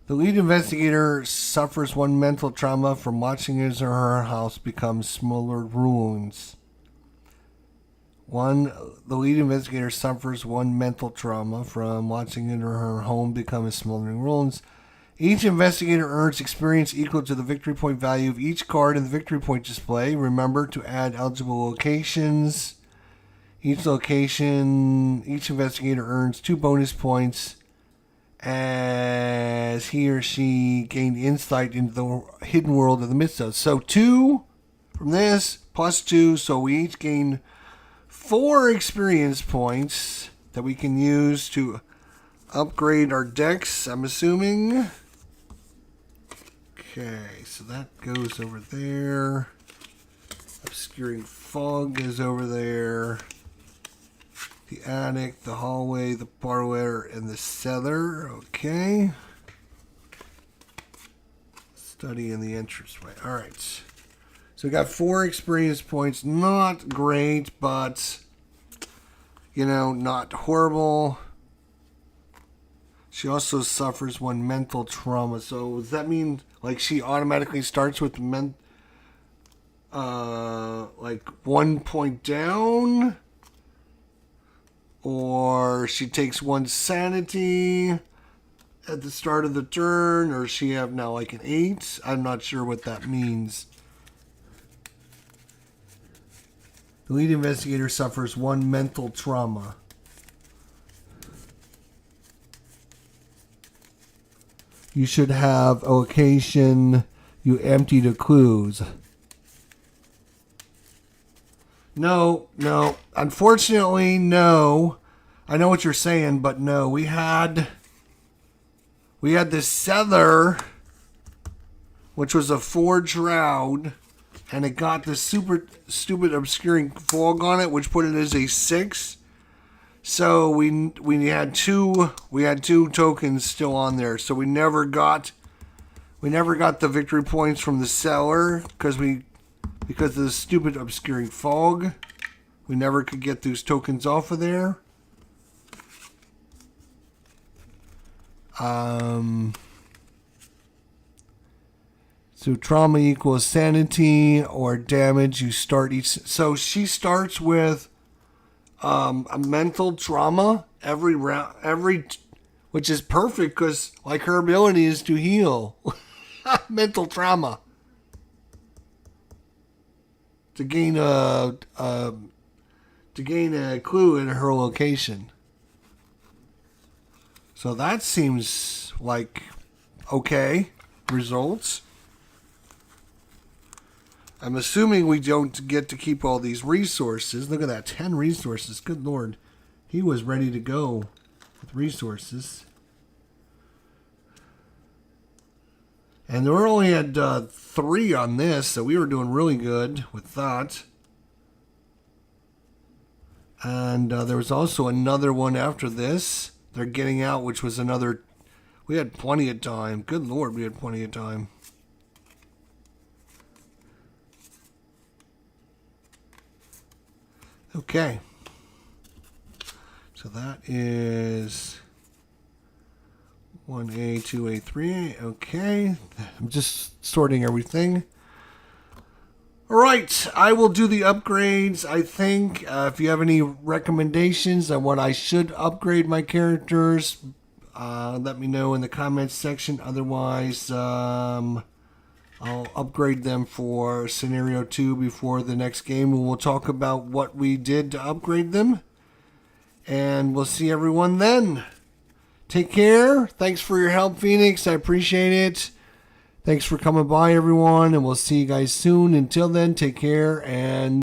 The lead investigator suffers 1 mental trauma from watching his or her house become smoldered ruins. The lead investigator suffers 1 mental trauma from watching his or her home become smoldering ruins. Each investigator earns experience equal to the victory point value of each card in the victory point display. Remember to add eligible locations. Each investigator earns 2 bonus points as he or she gained insight into the hidden world of the Mythos. So 2 from this, plus 2, so we each gain 4 experience points that we can use to upgrade our decks, I'm assuming. Okay, so that goes over there. Obscuring Fog is over there. The attic, the hallway, the parlor, and the cellar. Okay. Study in the entranceway. Alright. So we got 4 experience points. Not great, but, you know, not horrible. She also suffers 1 mental trauma. So does that mean, like, she automatically starts with like 1 point down? Or she takes 1 sanity at the start of the turn, or she have now like an 8? I'm not sure what that means. The lead investigator suffers 1 mental trauma. You should have a location you empty the clues. No. Unfortunately, no. I know what you're saying, but no. We had this cellar, which was a 4 shroud, and it got this super stupid obscuring fog on it, which put it as a 6. So we had two tokens still on there. So we never got the victory points from the cellar because of the stupid obscuring fog. We never could get those tokens off of there. So trauma equals sanity or damage. You start each. So she starts with a mental trauma every round, which is perfect because like her ability is to heal mental trauma to gain a clue in her location. So that seems like okay results. I'm assuming we don't get to keep all these resources. Look at that, 10 resources. Good Lord. He was ready to go with resources. And we only had 3 on this, so we were doing really good with that. And there was also another one after this. They're getting out, which was another. We had plenty of time. Good Lord, we had plenty of time. Okay. So that is 1A, 2A, 3A. Okay. I'm just sorting everything. All right. I will do the upgrades, I think. If you have any recommendations on what I should upgrade my characters, let me know in the comments section. Otherwise, I'll upgrade them for Scenario 2 before the next game. And we'll talk about what we did to upgrade them. And we'll see everyone then. Take care. Thanks for your help, Phoenix. I appreciate it. Thanks for coming by, everyone. And we'll see you guys soon. Until then, take care and